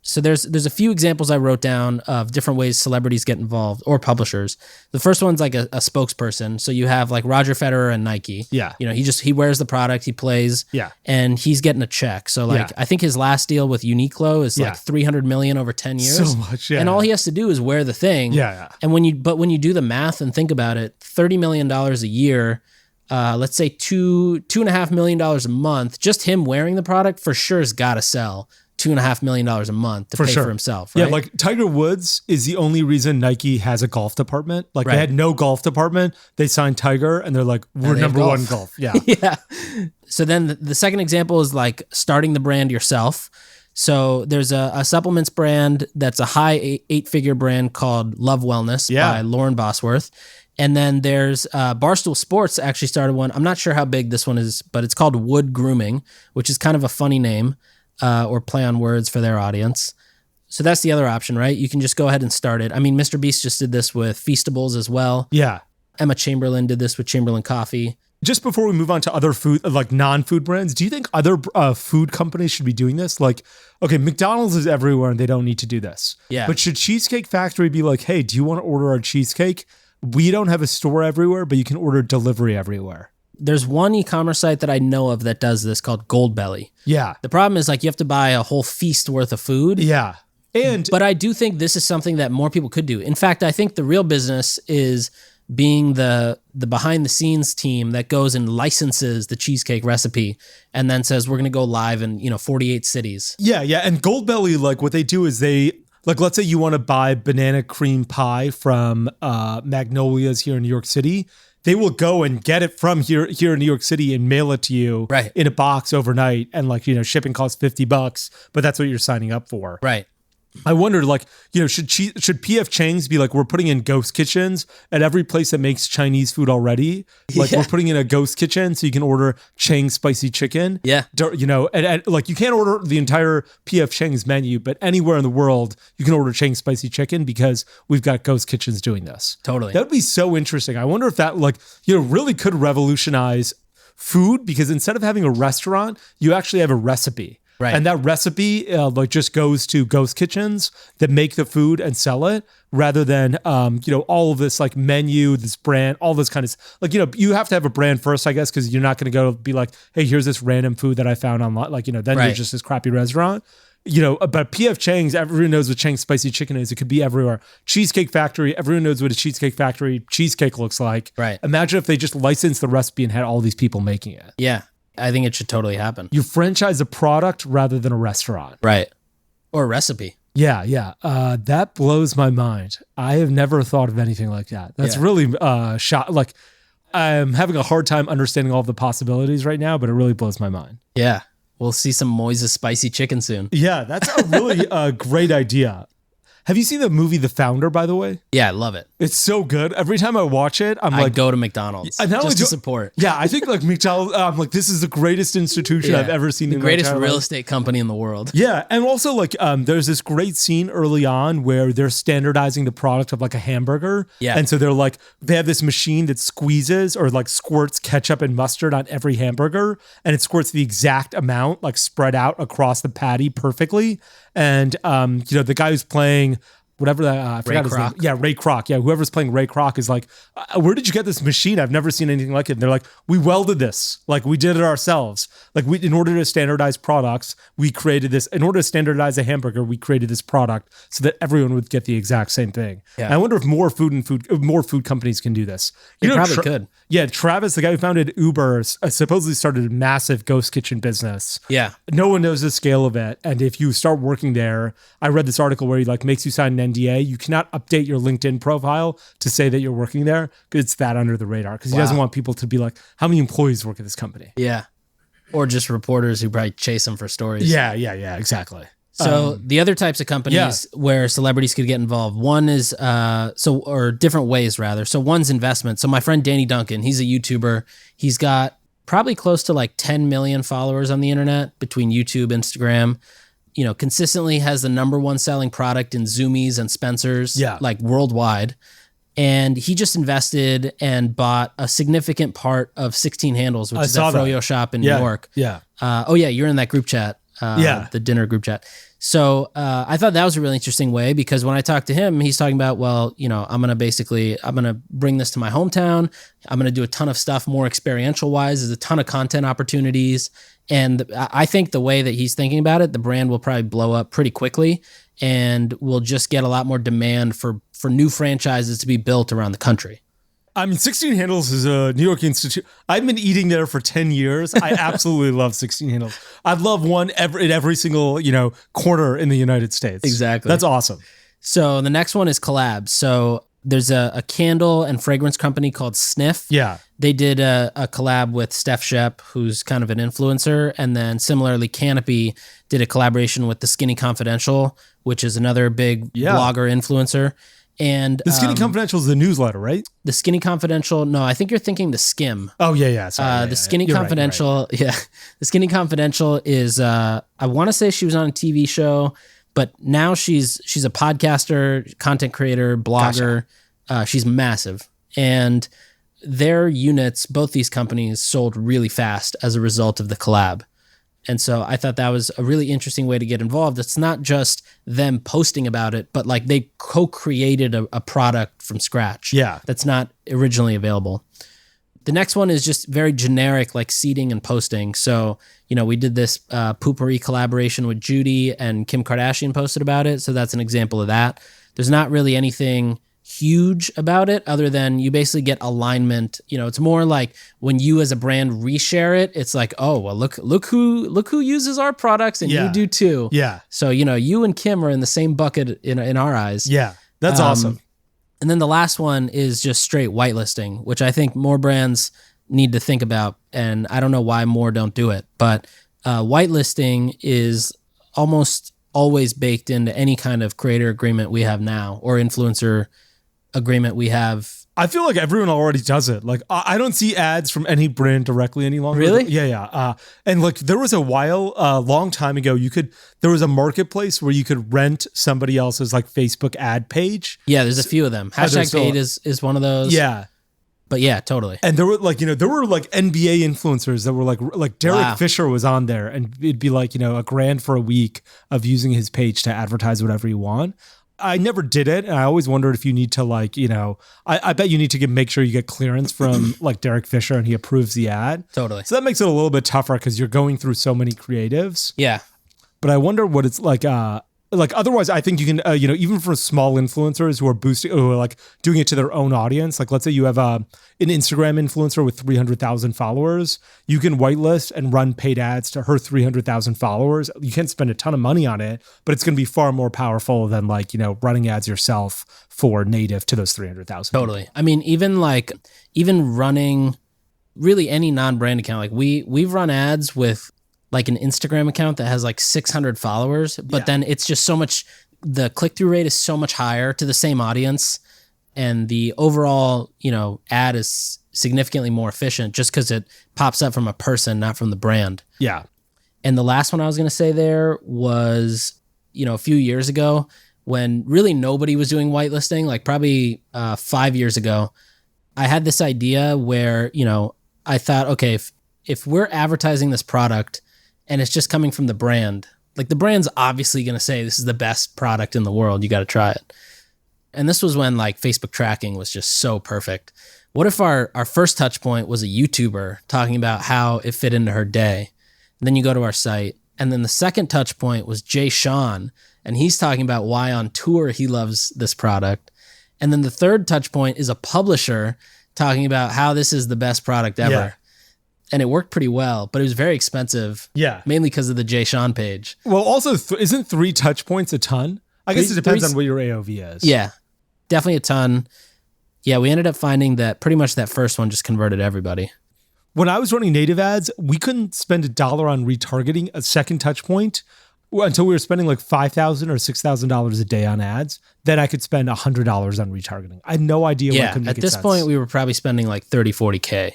Speaker 1: So there's a few examples I wrote down of different ways celebrities get involved or publishers. The first one's like a spokesperson. So you have like Roger Federer and Nike.
Speaker 2: Yeah.
Speaker 1: He wears the product, he plays.
Speaker 2: Yeah.
Speaker 1: And he's getting a check. So like I think his last deal with Uniqlo is like $300 million over 10 years.
Speaker 2: So much, yeah.
Speaker 1: And all he has to do is wear the thing.
Speaker 2: Yeah.
Speaker 1: And when you do the math and think about it, $30 million a year, let's say $2.5 million a month, just him wearing the product for sure has got to sell $2.5 million a month to pay for himself. Right?
Speaker 2: Yeah, like Tiger Woods is the only reason Nike has a golf department. Like they had no golf department. They signed Tiger and they're like, we're number one golf. Yeah.
Speaker 1: Yeah. So then the second example is like starting the brand yourself. So there's a supplements brand that's a high 8-figure brand called Love Wellness by Lauren Bosworth. And then there's Barstool Sports actually started one. I'm not sure how big this one is, but it's called Wood Grooming, which is kind of a funny name. Or play on words for their audience. So that's the other option, right? You can just go ahead and start it. I mean, Mr. Beast just did this with Feastables as well.
Speaker 2: Yeah.
Speaker 1: Emma Chamberlain did this with Chamberlain Coffee.
Speaker 2: Just before we move on to other food, like non-food brands, do you think other food companies should be doing this? Like, okay, McDonald's is everywhere and they don't need to do this.
Speaker 1: Yeah.
Speaker 2: But should Cheesecake Factory be like, hey, do you want to order our cheesecake? We don't have a store everywhere, but you can order delivery everywhere.
Speaker 1: There's one e-commerce site that I know of that does this called Goldbelly.
Speaker 2: Yeah.
Speaker 1: The problem is like you have to buy a whole feast worth of food.
Speaker 2: Yeah.
Speaker 1: But I do think this is something that more people could do. In fact, I think the real business is being the the behind the scenes team that goes and licenses the cheesecake recipe and then says, we're going to go live in, 48 cities.
Speaker 2: Yeah. And Goldbelly, like what they do is let's say you want to buy banana cream pie from Magnolia's here in New York City. They will go and get it from here in New York City and mail it to you in a box overnight. And shipping costs $50, but that's what you're signing up for.
Speaker 1: Right.
Speaker 2: I wonder, should PF Chang's be like, we're putting in ghost kitchens at every place that makes Chinese food already? We're putting in a ghost kitchen so you can order Chang's spicy chicken.
Speaker 1: Yeah.
Speaker 2: And you can't order the entire PF Chang's menu, but anywhere in the world you can order Chang's spicy chicken because we've got ghost kitchens doing this.
Speaker 1: Totally.
Speaker 2: That would be so interesting. I wonder if that really could revolutionize food, because instead of having a restaurant, you actually have a recipe.
Speaker 1: Right.
Speaker 2: And that recipe just goes to ghost kitchens that make the food and sell it, rather than all of this menu, this brand, all this kind of you have to have a brand first, I guess, because you're not going to go be like, hey, here's this random food that I found online, then you're just this crappy restaurant. But PF Chang's, everyone knows what Chang's spicy chicken is. It could be everywhere. Cheesecake Factory, everyone knows what a Cheesecake Factory cheesecake looks like.
Speaker 1: Right.
Speaker 2: Imagine if they just licensed the recipe and had all these people making it.
Speaker 1: Yeah. I think it should totally happen.
Speaker 2: You franchise a product rather than a restaurant.
Speaker 1: Right. Or a recipe.
Speaker 2: Yeah. That blows my mind. I have never thought of anything like that. That's really I'm having a hard time understanding all of the possibilities right now, but it really blows my mind.
Speaker 1: Yeah. We'll see some Moise's spicy chicken soon.
Speaker 2: Yeah, that's a really great idea. Have you seen the movie The Founder, by the way?
Speaker 1: Yeah, I love it.
Speaker 2: It's so good. Every time I watch it, I
Speaker 1: go to McDonald's just to support.
Speaker 2: Yeah, I think McDonald's, this is the greatest institution I've ever seen.
Speaker 1: The greatest real
Speaker 2: life.
Speaker 1: estate company in the world.
Speaker 2: Yeah, and also there's this great scene early on where they're standardizing the product of a hamburger.
Speaker 1: Yeah.
Speaker 2: And so they have this machine that squeezes or squirts ketchup and mustard on every hamburger, and it squirts the exact amount spread out across the patty perfectly. And the guy who's playing whatever that I forgot his name. Yeah, Ray Kroc. Yeah, whoever's playing Ray Kroc is like, where did you get this machine? I've never seen anything like it. And they're like, we welded this. We did it ourselves. In order to standardize products, we created this. In order to standardize a hamburger, we created this product so that everyone would get the exact same thing. Yeah. And I wonder if more food companies can do this.
Speaker 1: They probably could.
Speaker 2: Yeah, Travis, the guy who founded Uber, supposedly started a massive ghost kitchen business.
Speaker 1: Yeah.
Speaker 2: No one knows the scale of it. And if you start working there, I read this article where he makes you sign an NDA. You cannot update your LinkedIn profile to say that you're working there because it's that under the radar, because he doesn't want people to be like, how many employees work at this company?
Speaker 1: Yeah. Or just reporters who probably chase them for stories.
Speaker 2: Yeah, exactly.
Speaker 1: So the other types of companies where celebrities could get involved, one is, or different ways rather. So one's investment. So my friend Danny Duncan, he's a YouTuber. He's got probably close to 10 million followers on the internet between YouTube, Instagram. Consistently has the number one selling product in Zoomies and Spencer's, worldwide. And he just invested and bought a significant part of 16 Handles, which is that Froyo shop in New York.
Speaker 2: Yeah.
Speaker 1: You're in that group chat. The dinner group chat. So I thought that was a really interesting way, because when I talked to him, he's talking about, I'm going to bring this to my hometown. I'm going to do a ton of stuff more experiential wise. There's a ton of content opportunities. And I think the way that he's thinking about it, the brand will probably blow up pretty quickly, and we'll just get a lot more demand for new franchises to be built around the country.
Speaker 2: 16 Handles is a New York institute. I've been eating there for 10 years. I absolutely love 16 Handles. I'd love one in every single, corner in the United States.
Speaker 1: Exactly.
Speaker 2: That's awesome.
Speaker 1: So the next one is collabs. So there's a candle and fragrance company called Sniff.
Speaker 2: Yeah.
Speaker 1: They did a collab with Steph Shep, who's kind of an influencer. And then similarly, Canopy did a collaboration with The Skinny Confidential, which is another big blogger influencer. And
Speaker 2: The Skinny Confidential is the newsletter, right?
Speaker 1: The Skinny Confidential. No, I think you're thinking The Skim.
Speaker 2: Oh, yeah. Sorry.
Speaker 1: The Skinny Confidential. Right. Yeah. The Skinny Confidential is, I want to say she was on a TV show, but now she's a podcaster, content creator, blogger. Gotcha. She's massive. And their units, both these companies, sold really fast as a result of the collab. And so I thought that was a really interesting way to get involved. It's not just them posting about it, but they co-created a product from scratch.
Speaker 2: Yeah.
Speaker 1: That's not originally available. The next one is just very generic, seeding and posting. So, we did this Poopery collaboration with Judy, and Kim Kardashian posted about it. So that's an example of that. There's not really anything huge about it other than you basically get alignment. You know, it's more like when you as a brand reshare it, it's like, oh, well, look who uses our products and you do too.
Speaker 2: Yeah.
Speaker 1: So, you know, you and Kim are in the same bucket in our eyes.
Speaker 2: Yeah. That's awesome.
Speaker 1: And then the last one is just straight whitelisting, which I think more brands need to think about. And I don't know why more don't do it, but whitelisting is almost always baked into any kind of creator agreement we have now or influencer agreement we have.
Speaker 2: I feel like everyone already does it. Like I don't see ads from any brand directly any longer.
Speaker 1: Really?
Speaker 2: Yeah. And like there was a long time ago, there was a marketplace where you could rent somebody else's like Facebook ad page.
Speaker 1: Yeah, there's a few of them. Hashtag paid is one of those.
Speaker 2: Yeah.
Speaker 1: But yeah, totally.
Speaker 2: And there were like NBA influencers that were like Derek Fisher was on there, and it'd be like, $1,000 for a week of using his page to advertise whatever you want. I never did it, and I always wondered if you need to I bet you need to make sure you get clearance from like Derek Fisher and he approves the ad.
Speaker 1: Totally.
Speaker 2: So that makes it a little bit tougher because you're going through so many creatives.
Speaker 1: Yeah.
Speaker 2: But I wonder what it's like. Otherwise, I think you can, even for small influencers who are like doing it to their own audience. Like, let's say you have an Instagram influencer with 300,000 followers. You can whitelist and run paid ads to her 300,000 followers. You can't spend a ton of money on it, but it's going to be far more powerful than running ads yourself for native to those 300,000.
Speaker 1: Totally. I mean, even running really any non-brand account, like we've run ads with like an Instagram account that has like 600 followers, but then it's just so much, the click-through rate is so much higher to the same audience. And the overall, ad is significantly more efficient just because it pops up from a person, not from the brand.
Speaker 2: Yeah.
Speaker 1: And the last one I was going to say there was, a few years ago when really nobody was doing whitelisting, like probably 5 years ago, I had this idea where, I thought, okay, if we're advertising this product and it's just coming from the brand, like the brand's obviously going to say this is the best product in the world. You got to try it. And this was when like Facebook tracking was just so perfect. What if our first touch point was a YouTuber talking about how it fit into her day? And then you go to our site. And then the second touch point was Jay Sean. And he's talking about why on tour he loves this product. And then the third touch point is a publisher talking about how this is the best product ever. Yeah. And it worked pretty well, but it was very expensive. Yeah. Mainly because of the Jay Sean page.
Speaker 2: Well, also, isn't 3 touch points a ton? I guess it depends on what your AOV is.
Speaker 1: Yeah, definitely a ton. Yeah, we ended up finding that pretty much that first one just converted everybody.
Speaker 2: When I was running native ads, we couldn't spend $1 on retargeting a second touch point until we were spending like $5,000 or $6,000 a day on ads. Then I could spend $100 on retargeting. I had no idea what could make
Speaker 1: at this
Speaker 2: sense.
Speaker 1: point, we were probably spending like 30, 40K.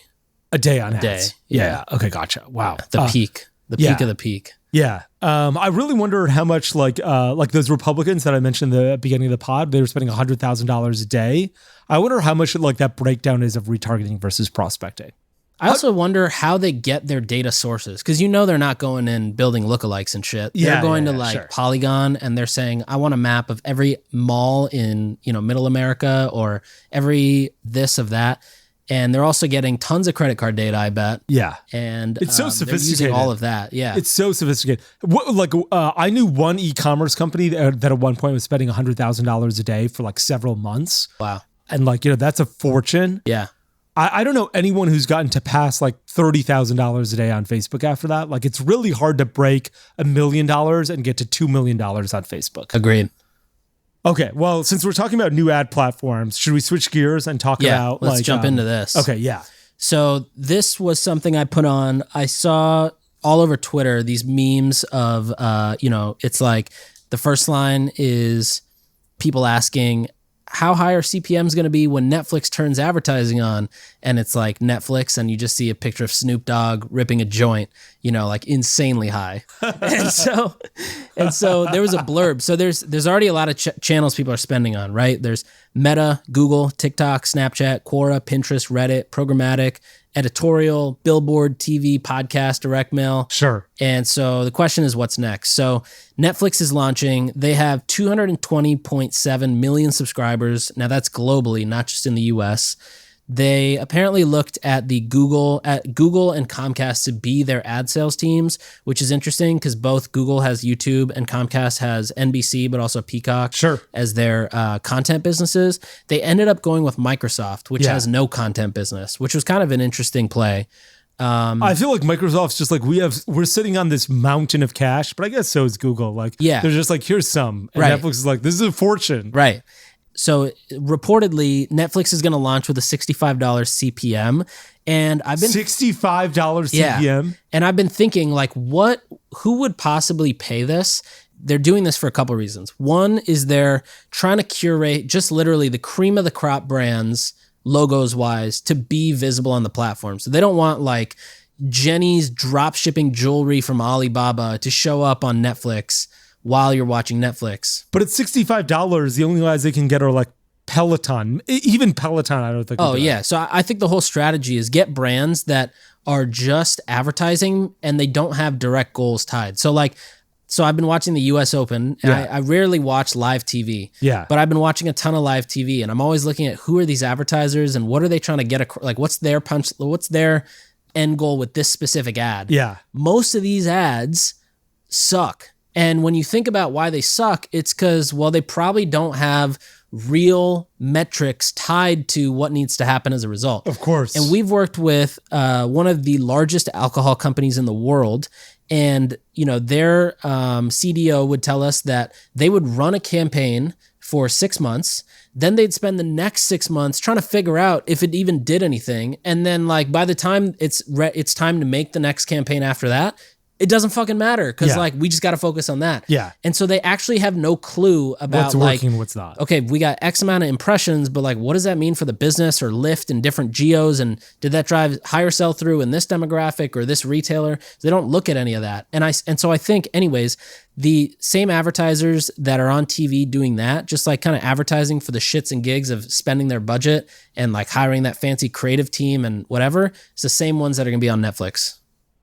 Speaker 2: A day on ads.
Speaker 1: Day.
Speaker 2: Yeah. Okay, gotcha. Wow.
Speaker 1: The peak of the peak.
Speaker 2: Yeah. I really wonder how much like those Republicans that I mentioned in the beginning of the pod, they were spending $100,000 a day. I wonder how much like that breakdown is of retargeting versus prospecting.
Speaker 1: I also wonder how they get their data sources, because they're not going in building lookalikes and shit. They're going to Polygon and they're saying, I want a map of every mall in Middle America or every this of that. And they're also getting tons of credit card data, I bet.
Speaker 2: Yeah.
Speaker 1: And
Speaker 2: it's so sophisticated.
Speaker 1: They're using all of that. Yeah.
Speaker 2: It's so sophisticated. I knew one e-commerce company that at one point was spending $100,000 a day for like several months.
Speaker 1: Wow.
Speaker 2: And that's a fortune.
Speaker 1: Yeah.
Speaker 2: I don't know anyone who's gotten to pass like $30,000 a day on Facebook after that. Like it's really hard to break $1 million and get to $2 million on Facebook.
Speaker 1: Agreed.
Speaker 2: Okay, well, since we're talking about new ad platforms, should we switch gears and talk about
Speaker 1: let's jump into this.
Speaker 2: Okay, yeah.
Speaker 1: So this was something I put on. I saw all over Twitter these memes of, it's like the first line is people asking, how high are CPMs going to be when Netflix turns advertising on? And it's like Netflix, and you just see a picture of Snoop Dogg ripping a joint, like insanely high. and so there was a blurb. So there's already a lot of channels people are spending on, right? There's Meta, Google, TikTok, Snapchat, Quora, Pinterest, Reddit, programmatic, editorial, billboard, TV, podcast, direct mail.
Speaker 2: Sure.
Speaker 1: And so the question is, what's next? So Netflix is launching. They have 220.7 million subscribers. Now that's globally, not just in the US. They apparently looked at Google and Comcast to be their ad sales teams, which is interesting because both Google has YouTube and Comcast has NBC, but also Peacock as their content businesses. They ended up going with Microsoft, which has no content business, which was kind of an interesting play.
Speaker 2: I feel like Microsoft's just like, we're sitting on this mountain of cash, but I guess so is Google. Like, they're just like, here's some. And Netflix is like, this is a fortune.
Speaker 1: Right. So reportedly, Netflix is going to launch with a $65 CPM. And I've been
Speaker 2: $65 CPM.
Speaker 1: And I've been thinking, like, who would possibly pay this? They're doing this for a couple of reasons. One is they're trying to curate just literally the cream of the crop brands, logos wise, to be visible on the platform. So they don't want like Jenny's drop shipping jewelry from Alibaba to show up on Netflix while you're watching Netflix.
Speaker 2: But at $65, the only guys they can get are like Peloton. Even Peloton, I don't think.
Speaker 1: Oh, yeah. So I think the whole strategy is get brands that are just advertising and they don't have direct goals tied. So I've been watching the US Open and I rarely watch live TV.
Speaker 2: Yeah.
Speaker 1: But I've been watching a ton of live TV and I'm always looking at who are these advertisers and what are they trying to get, like what's their end goal with this specific ad?
Speaker 2: Yeah.
Speaker 1: Most of these ads suck. And when you think about why they suck, it's because, well, they probably don't have real metrics tied to what needs to happen as a result.
Speaker 2: Of course.
Speaker 1: And we've worked with one of the largest alcohol companies in the world. And, their CDO would tell us that they would run a campaign for 6 months. Then they'd spend the next 6 months trying to figure out if it even did anything. And then by the time it's time to make the next campaign after that, it doesn't fucking matter because we just got to focus on that.
Speaker 2: Yeah.
Speaker 1: And so they actually have no clue about
Speaker 2: what's working, what's not.
Speaker 1: Okay, we got X amount of impressions, but what does that mean for the business or lift in different geos? And did that drive higher sell through in this demographic or this retailer? They don't look at any of that. And so I think anyways, the same advertisers that are on TV doing that, just kind of advertising for the shits and gigs of spending their budget and hiring that fancy creative team and whatever, it's the same ones that are going to be on Netflix.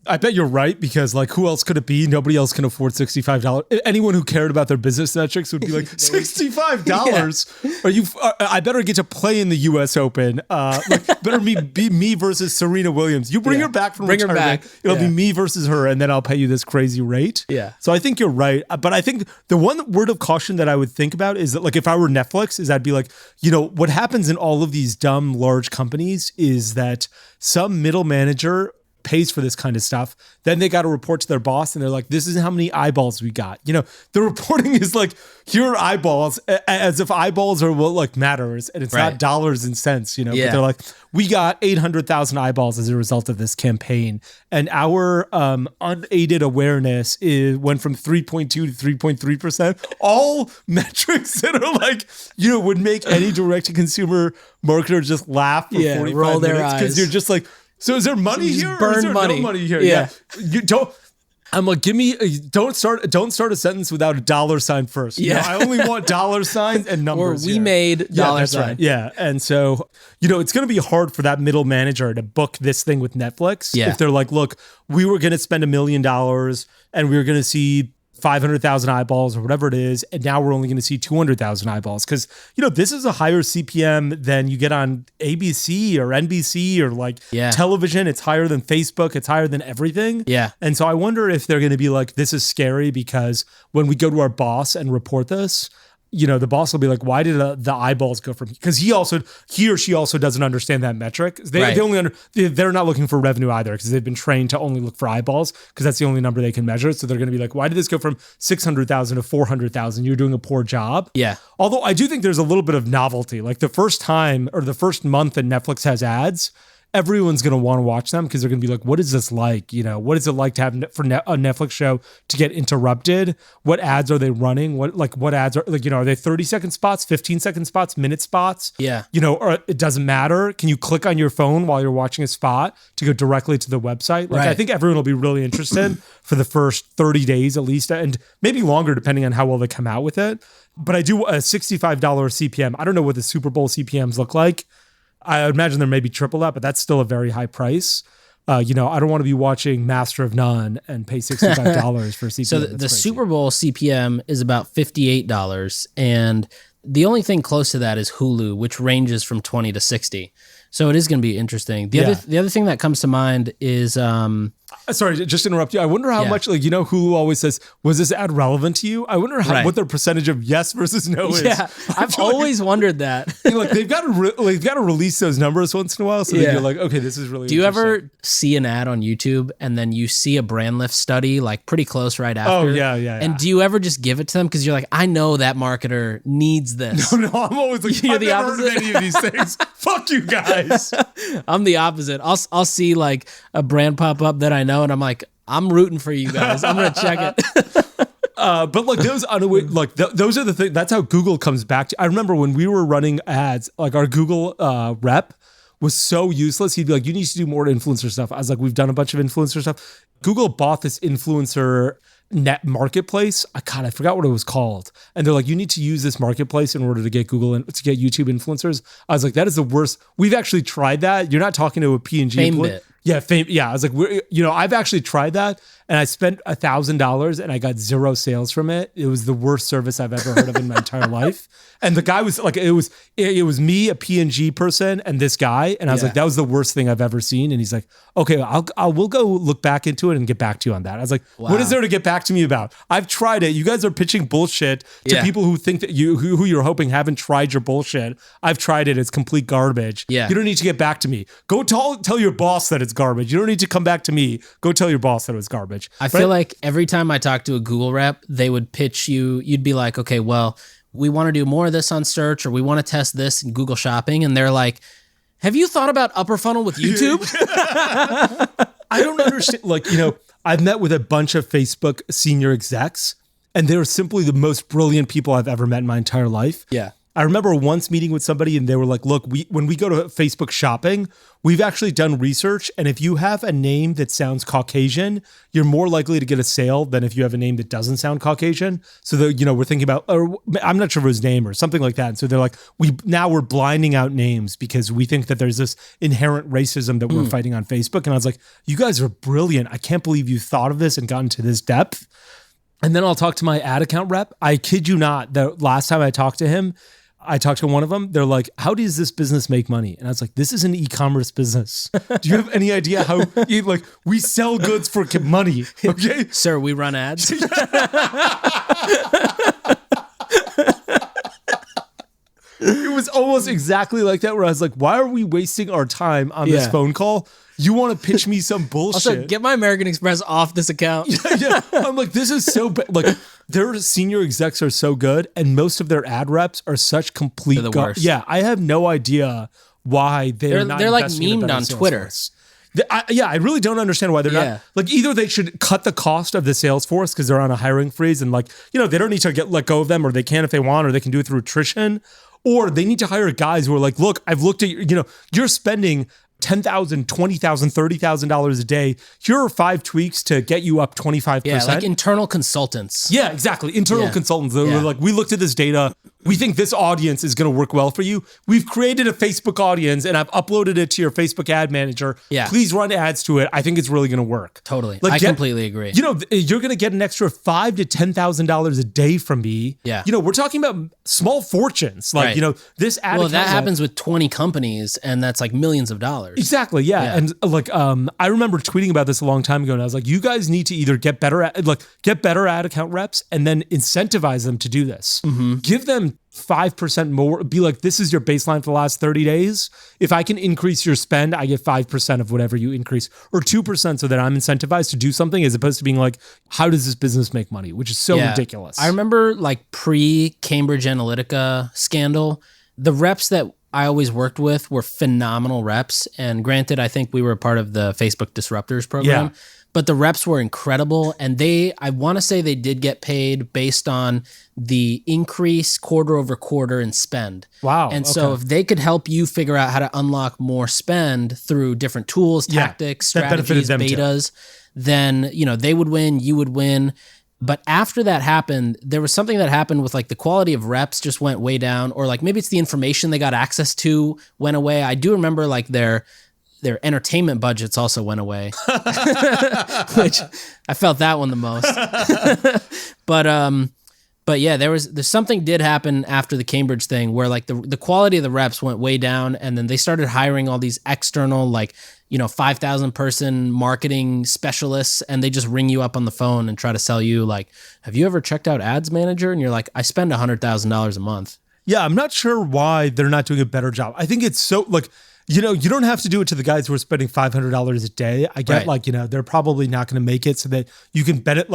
Speaker 2: I bet you're right because who else could it be? Nobody else can afford $65. Anyone who cared about their business metrics would be like, $65? Are you? I better get to play in the U.S. Open. Better be me versus Serena Williams. You bring her back from retirement. It'll be me versus her, and then I'll pay you this crazy rate.
Speaker 1: Yeah.
Speaker 2: So I think you're right, but I think the one word of caution that I would think about is that if I were Netflix, is I'd be like, what happens in all of these dumb large companies is that some middle manager pays for this kind of stuff. Then they got to report to their boss and they're like, this is how many eyeballs we got. The reporting is here are eyeballs, as if eyeballs are what matters. And it's not dollars and cents, But they're like, we got 800,000 eyeballs as a result of this campaign. And our unaided awareness went from 3.2 to 3.3%. All metrics that are would make any direct to consumer marketer just laugh for 45
Speaker 1: roll their
Speaker 2: minutes. Because you're just so is there money here or is there no money here?
Speaker 1: Yeah.
Speaker 2: You don't. I'm like, don't start a sentence without a dollar sign first. I only want dollar signs and numbers.
Speaker 1: Or we made dollar sign.
Speaker 2: Right. Yeah. And so, it's going to be hard for that middle manager to book this thing with Netflix.
Speaker 1: Yeah.
Speaker 2: If they're like, look, we were going to spend $1 million and we were going to see 500,000 eyeballs or whatever it is. And now we're only going to see 200,000 eyeballs. Because, this is a higher CPM than you get on ABC or NBC or television. It's higher than Facebook. It's higher than everything.
Speaker 1: Yeah.
Speaker 2: And so I wonder if they're going to be like, this is scary because when we go to our boss and report this, the boss will be like, why did the eyeballs go from, because he or she also doesn't understand that metric. They're not looking for revenue either because they've been trained to only look for eyeballs because that's the only number they can measure. So they're going to be like, why did this go from 600,000 to 400,000? You're doing a poor job.
Speaker 1: Yeah.
Speaker 2: Although I do think there's a little bit of novelty. The first time or the first month that Netflix has ads, everyone's going to want to watch them because they're going to be like, what is this like? What is it like to have a Netflix show to get interrupted? What ads are they running? What ads are are they 30-second spots, 15-second spots, minute spots?
Speaker 1: Yeah.
Speaker 2: Or it doesn't matter. Can you click on your phone while you're watching a spot to go directly to the website? I think everyone will be really interested for the first 30 days at least, and maybe longer depending on how well they come out with it. But I do a $65 CPM. I don't know what the Super Bowl CPMs look like. I imagine there may be triple that, but that's still a very high price. I don't want to be watching Master of None and pay $65 for CPM.
Speaker 1: So the Super Bowl CPM is about $58. And the only thing close to that is Hulu, which ranges from 20 to 60. So it is going to be interesting. The other thing that comes to mind is
Speaker 2: sorry, just to interrupt you. I wonder how much, like, Hulu always says, was this ad relevant to you? I wonder what their percentage of yes versus no is.
Speaker 1: Yeah, I've always wondered that.
Speaker 2: Like they've got to release those numbers once in a while, so that you're like, okay, this is really.
Speaker 1: Do you ever see an ad on YouTube and then you see a brand lift study like pretty close right after?
Speaker 2: Oh yeah.
Speaker 1: And do you ever just give it to them because you're like, I know that marketer needs this?
Speaker 2: No, I'm always like, I've never heard of any of these things. Fuck you guys.
Speaker 1: I'm the opposite. I'll see like a brand pop up that I know, and I'm like, I'm rooting for you guys. I'm gonna check it.
Speaker 2: But like those those are the things. That's how Google comes back to. I remember when we were running ads, like our Google rep was so useless. He'd be like, "You need to do more influencer stuff." I was like, "We've done a bunch of influencer stuff." Google bought this influencer net marketplace. I forgot what it was called. And they're like, "You need to use this marketplace in order to get to get YouTube influencers." I was like, "That is the worst." We've actually tried that. You're not talking to a P&G employee. Yeah, fame. Yeah, I was like, I've actually tried that, and I spent $1,000, and I got 0 sales from it. It was the worst service I've ever heard of in my entire life. And the guy was like, it was me, a P&G person, and this guy, and I was like, that was the worst thing I've ever seen. And he's like, okay, we'll go look back into it and get back to you on that. I was like, what is there to get back to me about? I've tried it. You guys are pitching bullshit to people who think that who you're hoping haven't tried your bullshit. I've tried it. It's complete garbage.
Speaker 1: Yeah.
Speaker 2: You don't need to get back to me. Go tell your boss that it's garbage. You don't need to come back to me. Go tell your boss that it was garbage.
Speaker 1: I feel like every time I talk to a Google rep, they would pitch you. You'd be like, okay, well, we want to do more of this on search, or we want to test this in Google Shopping. And they're like, have you thought about upper funnel with YouTube?
Speaker 2: I don't understand. Like, I've met with a bunch of Facebook senior execs, and they're simply the most brilliant people I've ever met in my entire life.
Speaker 1: Yeah.
Speaker 2: I remember once meeting with somebody and they were like, look, when we go to Facebook shopping, we've actually done research. And if you have a name that sounds Caucasian, you're more likely to get a sale than if you have a name that doesn't sound Caucasian. So that, we're thinking about, or I'm not sure of his name or something like that. And so they're like, we're blinding out names because we think that there's this inherent racism that we're fighting on Facebook. And I was like, you guys are brilliant. I can't believe you thought of this and gotten to this depth. And then I'll talk to my ad account rep. I kid you not, the last time I talked to him, I talked to one of them. They're like, how does this business make money? And I was like, this is an e-commerce business. Do you have any idea how, we sell goods for money, okay?
Speaker 1: Sir, we run ads.
Speaker 2: It was almost exactly like that, where I was like, why are we wasting our time on this phone call? You want to pitch me some bullshit?
Speaker 1: Also, get my American Express off this account.
Speaker 2: Yeah. I'm like, this is so bad. Like, their senior execs are so good, and most of their ad reps are such complete.
Speaker 1: They're the worst.
Speaker 2: Yeah, I have no idea why they're not.
Speaker 1: They're like memed on Twitter.
Speaker 2: I really don't understand why they're not. Like, either they should cut the cost of the sales force because they're on a hiring freeze, and they don't need to let go of them, or they can if they want, or they can do it through attrition. Or they need to hire guys who are like, look, I've looked at you're spending $10,000, $20,000, $30,000 a day. Here are 5 tweaks to get you up 25%.
Speaker 1: Yeah, like internal consultants.
Speaker 2: Yeah, exactly. Internal consultants. They're like, we looked at this data. We think this audience is going to work well for you. We've created a Facebook audience and I've uploaded it to your Facebook ad manager.
Speaker 1: Yeah.
Speaker 2: Please run ads to it. I think it's really going to work.
Speaker 1: Totally. I completely agree.
Speaker 2: You're going to get an extra $5,000 to $10,000 a day from me.
Speaker 1: Yeah.
Speaker 2: We're talking about small fortunes. Like, this ad.
Speaker 1: Well, that happens with 20 companies and that's like millions of dollars.
Speaker 2: Exactly. Yeah. And I remember tweeting about this a long time ago and I was like, you guys need to either get better ad account reps and then incentivize them to do this. Mm-hmm. Give them 5% more, be like, this is your baseline for the last 30 days. If I can increase your spend, I get 5% of whatever you increase, or 2% so that I'm incentivized to do something, as opposed to being like, how does this business make money? Which is so ridiculous.
Speaker 1: I remember pre-Cambridge Analytica scandal, the reps that I always worked with were phenomenal reps. And granted, I think we were a part of the Facebook Disruptors program. Yeah. But the reps were incredible, and I want to say they did get paid based on the increase quarter over quarter in spend.
Speaker 2: Wow.
Speaker 1: And so if they could help you figure out how to unlock more spend through different tools, tactics, strategies, betas, then, they would win, you would win. But after that happened, there was something that happened with the quality of reps just went way down, or maybe it's the information they got access to went away. I do remember their entertainment budgets also went away, which I felt that one the most. But But yeah, there's something did happen after the Cambridge thing where like the quality of the reps went way down, and then they started hiring all these external 5,000 person marketing specialists, and they just ring you up on the phone and try to sell you like, have you ever checked out Ads Manager? And you're like, I spend $100,000 a month.
Speaker 2: Yeah, I'm not sure why they're not doing a better job. I think it's so you don't have to do it to the guys who are spending $500 a day. I get they're probably not going to make it so that you can bet it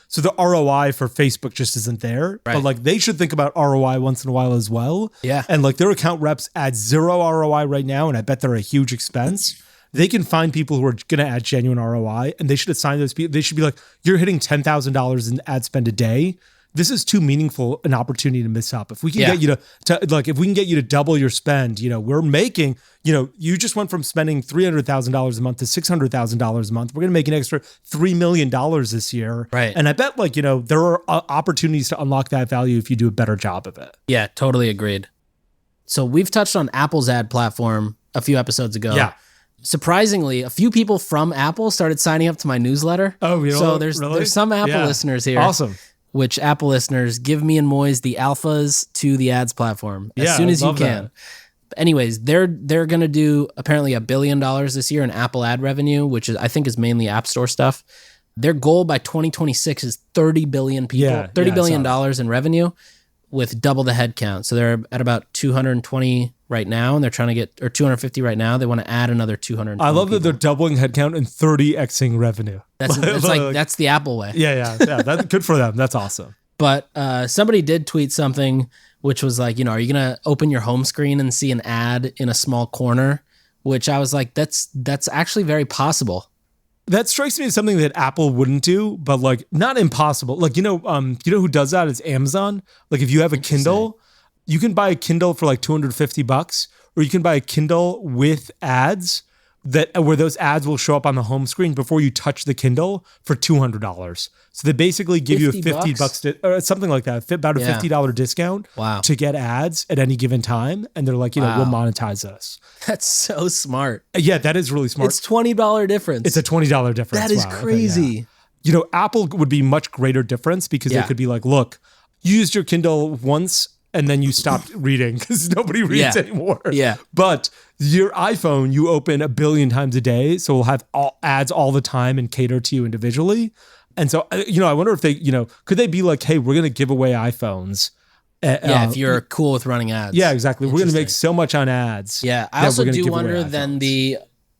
Speaker 2: so the ROI for Facebook just isn't there.
Speaker 1: Right.
Speaker 2: But they should think about ROI once in a while as well.
Speaker 1: Yeah.
Speaker 2: And their account reps add 0 ROI right now, and I bet they're a huge expense. They can find people who are going to add genuine ROI, and they should assign those people. They should be like, you're hitting $10,000 in ad spend a day. This is too meaningful an opportunity to miss up. If we can get you to if we can get you to double your spend, we're making, you just went from spending $300,000 a month to $600,000 a month. We're going to make an extra $3 million this year.
Speaker 1: Right.
Speaker 2: And I bet there are opportunities to unlock that value if you do a better job of it.
Speaker 1: Yeah, totally agreed. So we've touched on Apple's ad platform a few episodes ago.
Speaker 2: Yeah.
Speaker 1: Surprisingly, a few people from Apple started signing up to my newsletter.
Speaker 2: Oh, really?
Speaker 1: So there's some Apple listeners here.
Speaker 2: Awesome.
Speaker 1: Which Apple listeners, give me and Moiz the alphas to the ads platform as soon as you can. Anyways, they're going to do apparently $1 billion this year in Apple ad revenue, which I think is mainly App Store stuff. Their goal by 2026 is 30 billion people, $30 billion in revenue with double the head count. So they're at about 220 right now, and they're trying to get, or 250 right now. They want to add another 200.
Speaker 2: I love that they're doubling headcount and 30xing revenue.
Speaker 1: That's that's the Apple way.
Speaker 2: Yeah. That's good for them. That's awesome.
Speaker 1: But somebody did tweet something which was like, are you going to open your home screen and see an ad in a small corner? Which I was like, that's actually very possible.
Speaker 2: That strikes me as something that Apple wouldn't do, but not impossible. Who does that? It's Amazon. If you have a Kindle, you can buy a Kindle for $250, or you can buy a Kindle with ads where those ads will show up on the home screen before you touch the Kindle for $200. So they basically give you a $50 or something like that, about a $50 discount to get ads at any given time. And they're like, we'll monetize this.
Speaker 1: That's so smart.
Speaker 2: Yeah, that is really smart.
Speaker 1: It's $20 difference.
Speaker 2: It's a $20 difference.
Speaker 1: That is crazy.
Speaker 2: Okay, Apple would be much greater difference because they could be like, look, you used your Kindle once and then you stopped reading because nobody reads anymore.
Speaker 1: Yeah.
Speaker 2: But your iPhone, you open 1 billion times a day. So we'll have ads all the time and cater to you individually. And so, I wonder if they, could they be like, hey, we're going to give away iPhones.
Speaker 1: If you're cool with running ads.
Speaker 2: Yeah, exactly. We're going to make so much on ads.
Speaker 1: Yeah. I also do wonder then the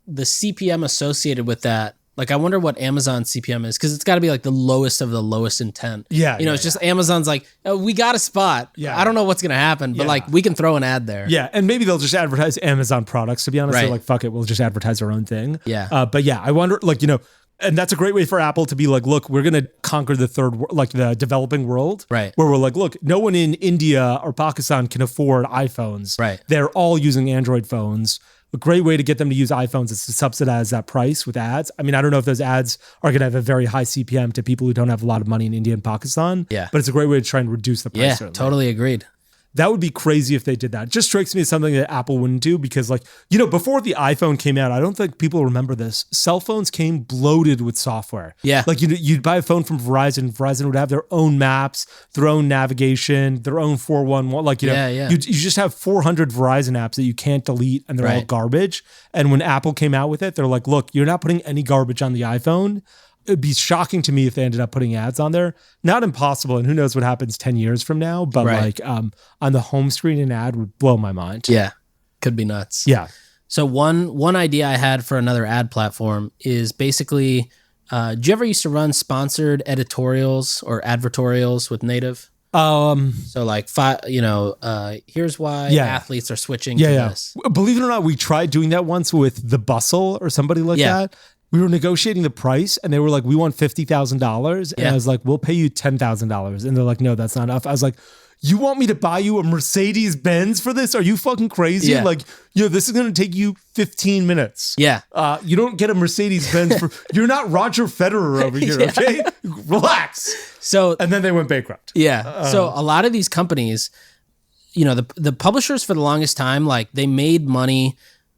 Speaker 1: CPM associated with that. I wonder what Amazon CPM is, because it's got to be the lowest of the lowest intent.
Speaker 2: Yeah.
Speaker 1: It's just Amazon's like, oh, we got a spot. Yeah. I don't know what's going to happen, but we can throw an ad there.
Speaker 2: Yeah. And maybe they'll just advertise Amazon products, to be honest. They're like, fuck it, we'll just advertise our own thing.
Speaker 1: Yeah.
Speaker 2: But yeah, I wonder, and that's a great way for Apple to be like, look, we're going to conquer the third, the developing world.
Speaker 1: Right.
Speaker 2: Where we're like, look, no one in India or Pakistan can afford iPhones.
Speaker 1: Right.
Speaker 2: They're all using Android phones. A great way to get them to use iPhones is to subsidize that price with ads. I mean, I don't know if those ads are going to have a very high CPM to people who don't have a lot of money in India and Pakistan.
Speaker 1: Yeah.
Speaker 2: But it's a great way to try and reduce the price.
Speaker 1: Yeah,
Speaker 2: certainly.
Speaker 1: Totally agreed.
Speaker 2: That would be crazy if they did that. It just strikes me as something that Apple wouldn't do because, before the iPhone came out, I don't think people remember this. Cell phones came bloated with software.
Speaker 1: Yeah.
Speaker 2: You'd buy a phone from Verizon. Verizon would have their own maps, their own navigation, their own 411. You just have 400 Verizon apps that you can't delete, and they're all garbage. And when Apple came out with it, they're like, look, you're not putting any garbage on the iPhone. It'd be shocking to me if they ended up putting ads on there. Not impossible, and who knows what happens 10 years from now, but on the home screen, an ad would blow my mind.
Speaker 1: Yeah. Could be nuts.
Speaker 2: Yeah.
Speaker 1: So one idea I had for another ad platform is basically, do you ever used to run sponsored editorials or advertorials with Native? So here's why athletes are switching to this.
Speaker 2: Believe it or not, we tried doing that once with The Bustle or somebody like that. We were negotiating the price and they were like, we want $50,000. And I was like, we'll pay you $10,000. And they're like, no, that's not enough. I was like, you want me to buy you a Mercedes Benz for this? Are you fucking crazy?
Speaker 1: Yeah.
Speaker 2: This is going to take you 15 minutes.
Speaker 1: Yeah.
Speaker 2: You don't get a Mercedes Benz you're not Roger Federer over here. Okay. Relax. And then they went bankrupt.
Speaker 1: Yeah. So a lot of these companies, the publishers for the longest time, they made money,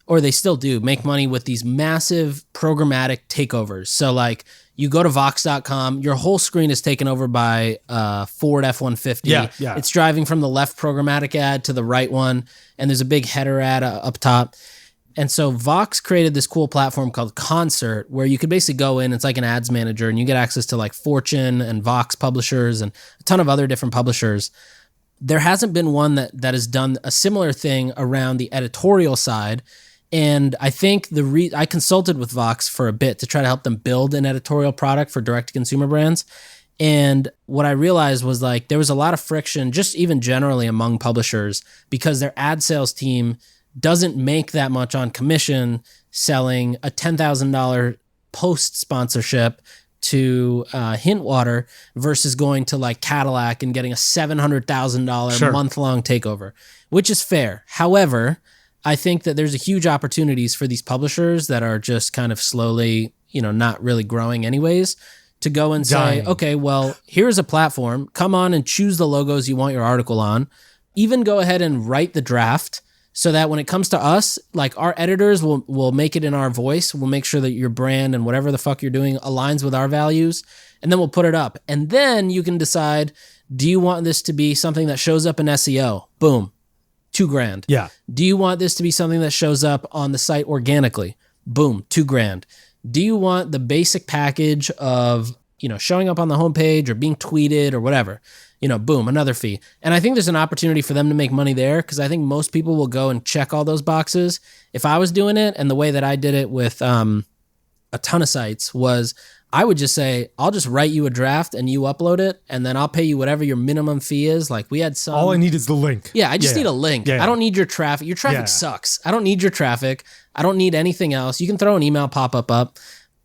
Speaker 1: or they still do make money with these massive programmatic takeovers. So You go to Vox.com, your whole screen is taken over by Ford F-150.
Speaker 2: Yeah.
Speaker 1: It's driving from the left programmatic ad to the right one, and there's a big header ad up top. And so Vox created this cool platform called Concert, where you could basically go in, it's like an ads manager, and you get access to like Fortune and Vox publishers and a ton of other different publishers. There hasn't been one that has done a similar thing around the editorial side. And I think I consulted with Vox for a bit to try to help them build an editorial product for direct-to-consumer brands. And what I realized was like there was a lot of friction, just even generally among publishers, because their ad sales team doesn't make that much on commission selling a $10,000 post sponsorship to Hintwater versus going to like Cadillac and getting a $700,000 month-long takeover, which is fair. However, I think that there's a huge opportunities for these publishers that are just kind of slowly, not really growing anyways, to go and say, okay, well, here's a platform. Come on and choose the logos you want your article on. Even go ahead and write the draft so that when it comes to us, like our editors will make it in our voice. We'll make sure that your brand and whatever the fuck you're doing aligns with our values, and then we'll put it up. And then you can decide, do you want this to be something that shows up in SEO? Boom. $2,000.
Speaker 2: Yeah.
Speaker 1: Do you want this to be something that shows up on the site organically? Boom, $2,000. Do you want the basic package of, showing up on the homepage or being tweeted or whatever? Boom, another fee. And I think there's an opportunity for them to make money there because I think most people will go and check all those boxes. If I was doing it, and the way that I did it with a ton of sites was I would just say, I'll just write you a draft and you upload it, and then I'll pay you whatever your minimum fee is. Like we had some.
Speaker 2: All I need is the link.
Speaker 1: Yeah, I just need a link. I don't need your traffic. Your traffic sucks. I don't need your traffic. I don't need anything else. You can throw an email pop-up up.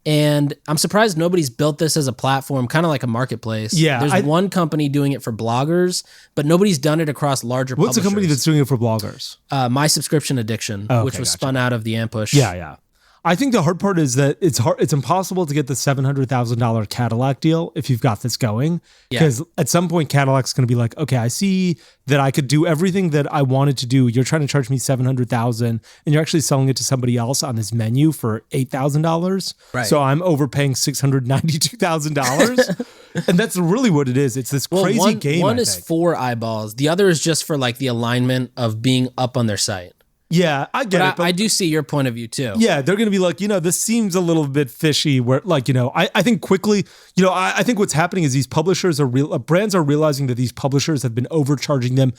Speaker 1: And I'm surprised nobody's built this as a platform, kind of like a marketplace.
Speaker 2: Yeah.
Speaker 1: There's one company doing it for bloggers, but nobody's done it across larger
Speaker 2: What's
Speaker 1: publishers.
Speaker 2: the company that's doing it for bloggers?
Speaker 1: My Subscription Addiction, which was spun out of the Ampush.
Speaker 2: Yeah. I think the hard part is that it's impossible to get the $700,000 Cadillac deal if you've got this going. Because at some point Cadillac's going to be like, okay, I see that I could do everything that I wanted to do. You're trying to charge me $700,000 and you're actually selling it to somebody else on this menu for $8,000.
Speaker 1: Right.
Speaker 2: So I'm overpaying $692,000. And that's really what it is. It's this crazy game.
Speaker 1: One is for eyeballs. The other is just for like the alignment of being up on their site.
Speaker 2: Yeah, I get it.
Speaker 1: But I do see your point of view too.
Speaker 2: Yeah, they're going to be like, this seems a little bit fishy where like, I think quickly, I think what's happening is these publishers brands are realizing that these publishers have been overcharging them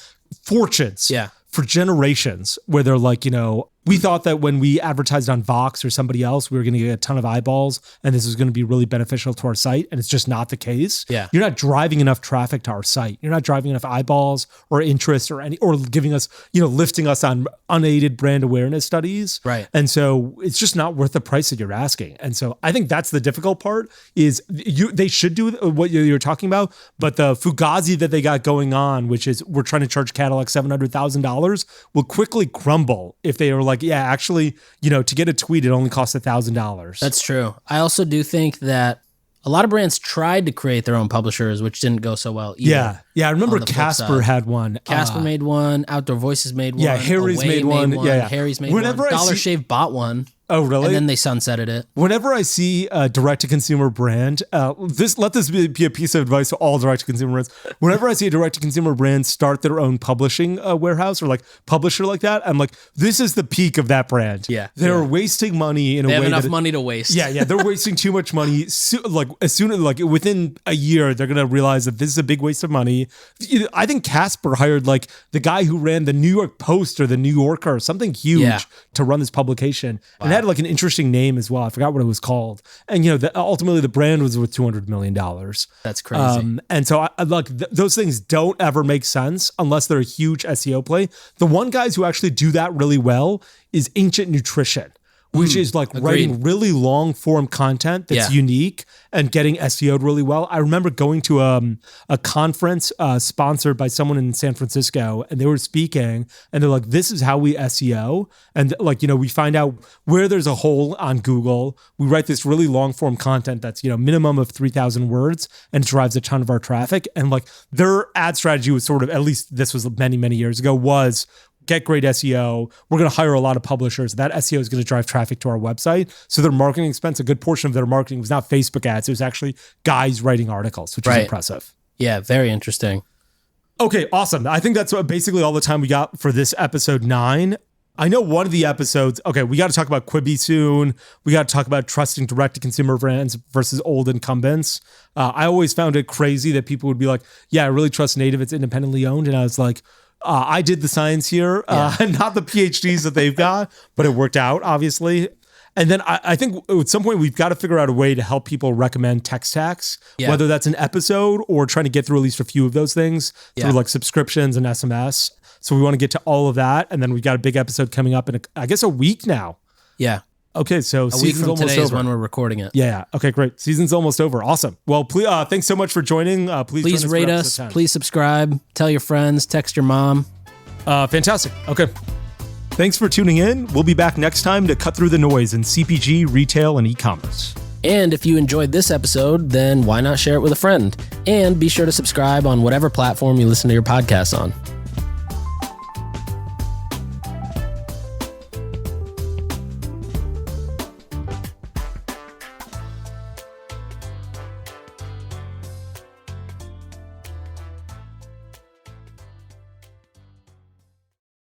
Speaker 2: fortunes for generations where they're like, we thought that when we advertised on Vox or somebody else, we were going to get a ton of eyeballs and this was going to be really beneficial to our site. And it's just not the case.
Speaker 1: Yeah.
Speaker 2: You're not driving enough traffic to our site. You're not driving enough eyeballs or interest or giving us, lifting us on unaided brand awareness studies.
Speaker 1: Right.
Speaker 2: And so it's just not worth the price that you're asking. And so I think that's the difficult part is they should do what you're talking about, but the fugazi that they got going on, which is we're trying to charge Cadillac $700,000 will quickly crumble if they are like, yeah, actually, to get a tweet, it only costs $1,000.
Speaker 1: That's true. I also do think that a lot of brands tried to create their own publishers, which didn't go so well either.
Speaker 2: Yeah. I remember Casper had one.
Speaker 1: Casper made one. Outdoor Voices made one.
Speaker 2: Yeah, Harry's made one. Yeah.
Speaker 1: Harry's made one. Dollar Shave bought one.
Speaker 2: Oh, really?
Speaker 1: And then they sunsetted it.
Speaker 2: Whenever I see a direct-to-consumer brand, let this be a piece of advice to all direct-to-consumer brands. Whenever I see a direct-to-consumer brand start their own publishing warehouse or like publisher like that, I'm like, this is the peak of that brand.
Speaker 1: Yeah.
Speaker 2: They're wasting money in a way.
Speaker 1: They have enough money to waste.
Speaker 2: Yeah. They're wasting too much money. Within a year, they're going to realize that this is a big waste of money. I think Casper hired like the guy who ran the New York Post or the New Yorker or something huge to run this publication. Wow. And had like an interesting name as well. I forgot what it was called. And ultimately the brand was worth $200 million.
Speaker 1: That's crazy.
Speaker 2: And so I like those things don't ever make sense unless they're a huge SEO play. The one guys who actually do that really well is Ancient Nutrition, which is like writing really long form content that's unique and getting SEO'd really well. I remember going to a conference sponsored by someone in San Francisco, and they were speaking, and they're like, this is how we SEO. And like, we find out where there's a hole on Google. We write this really long form content that's, minimum of 3,000 words and drives a ton of our traffic. And like their ad strategy was sort of, at least this was many, many years ago, was get great SEO. We're going to hire a lot of publishers. That SEO is going to drive traffic to our website. So their marketing expense, a good portion of their marketing was not Facebook ads. It was actually guys writing articles, which is impressive.
Speaker 1: Yeah, very interesting.
Speaker 2: Okay, awesome. I think that's basically all the time we got for this episode 9. I know one of the episodes, okay, we got to talk about Quibi soon. We got to talk about trusting direct-to-consumer brands versus old incumbents. I always found it crazy that people would be like, yeah, I really trust Native. It's independently owned. And I was like, I did the science here, not the PhDs that they've got, but it worked out, obviously. And then I think at some point we've got to figure out a way to help people recommend tech stacks, whether that's an episode or trying to get through at least a few of those things through like subscriptions and SMS. So we want to get to all of that. And then we've got a big episode coming up in, I guess, a week now.
Speaker 1: Yeah.
Speaker 2: Okay, so
Speaker 1: a week from today is when we're recording it.
Speaker 2: Yeah. Okay, great. Season's almost over. Awesome. Well, please, thanks so much for joining. Please
Speaker 1: rate us. Please subscribe. Tell your friends. Text your mom.
Speaker 2: Fantastic. Okay. Thanks for tuning in. We'll be back next time to cut through the noise in CPG, retail, and e-commerce.
Speaker 1: And if you enjoyed this episode, then why not share it with a friend? And be sure to subscribe on whatever platform you listen to your podcasts on.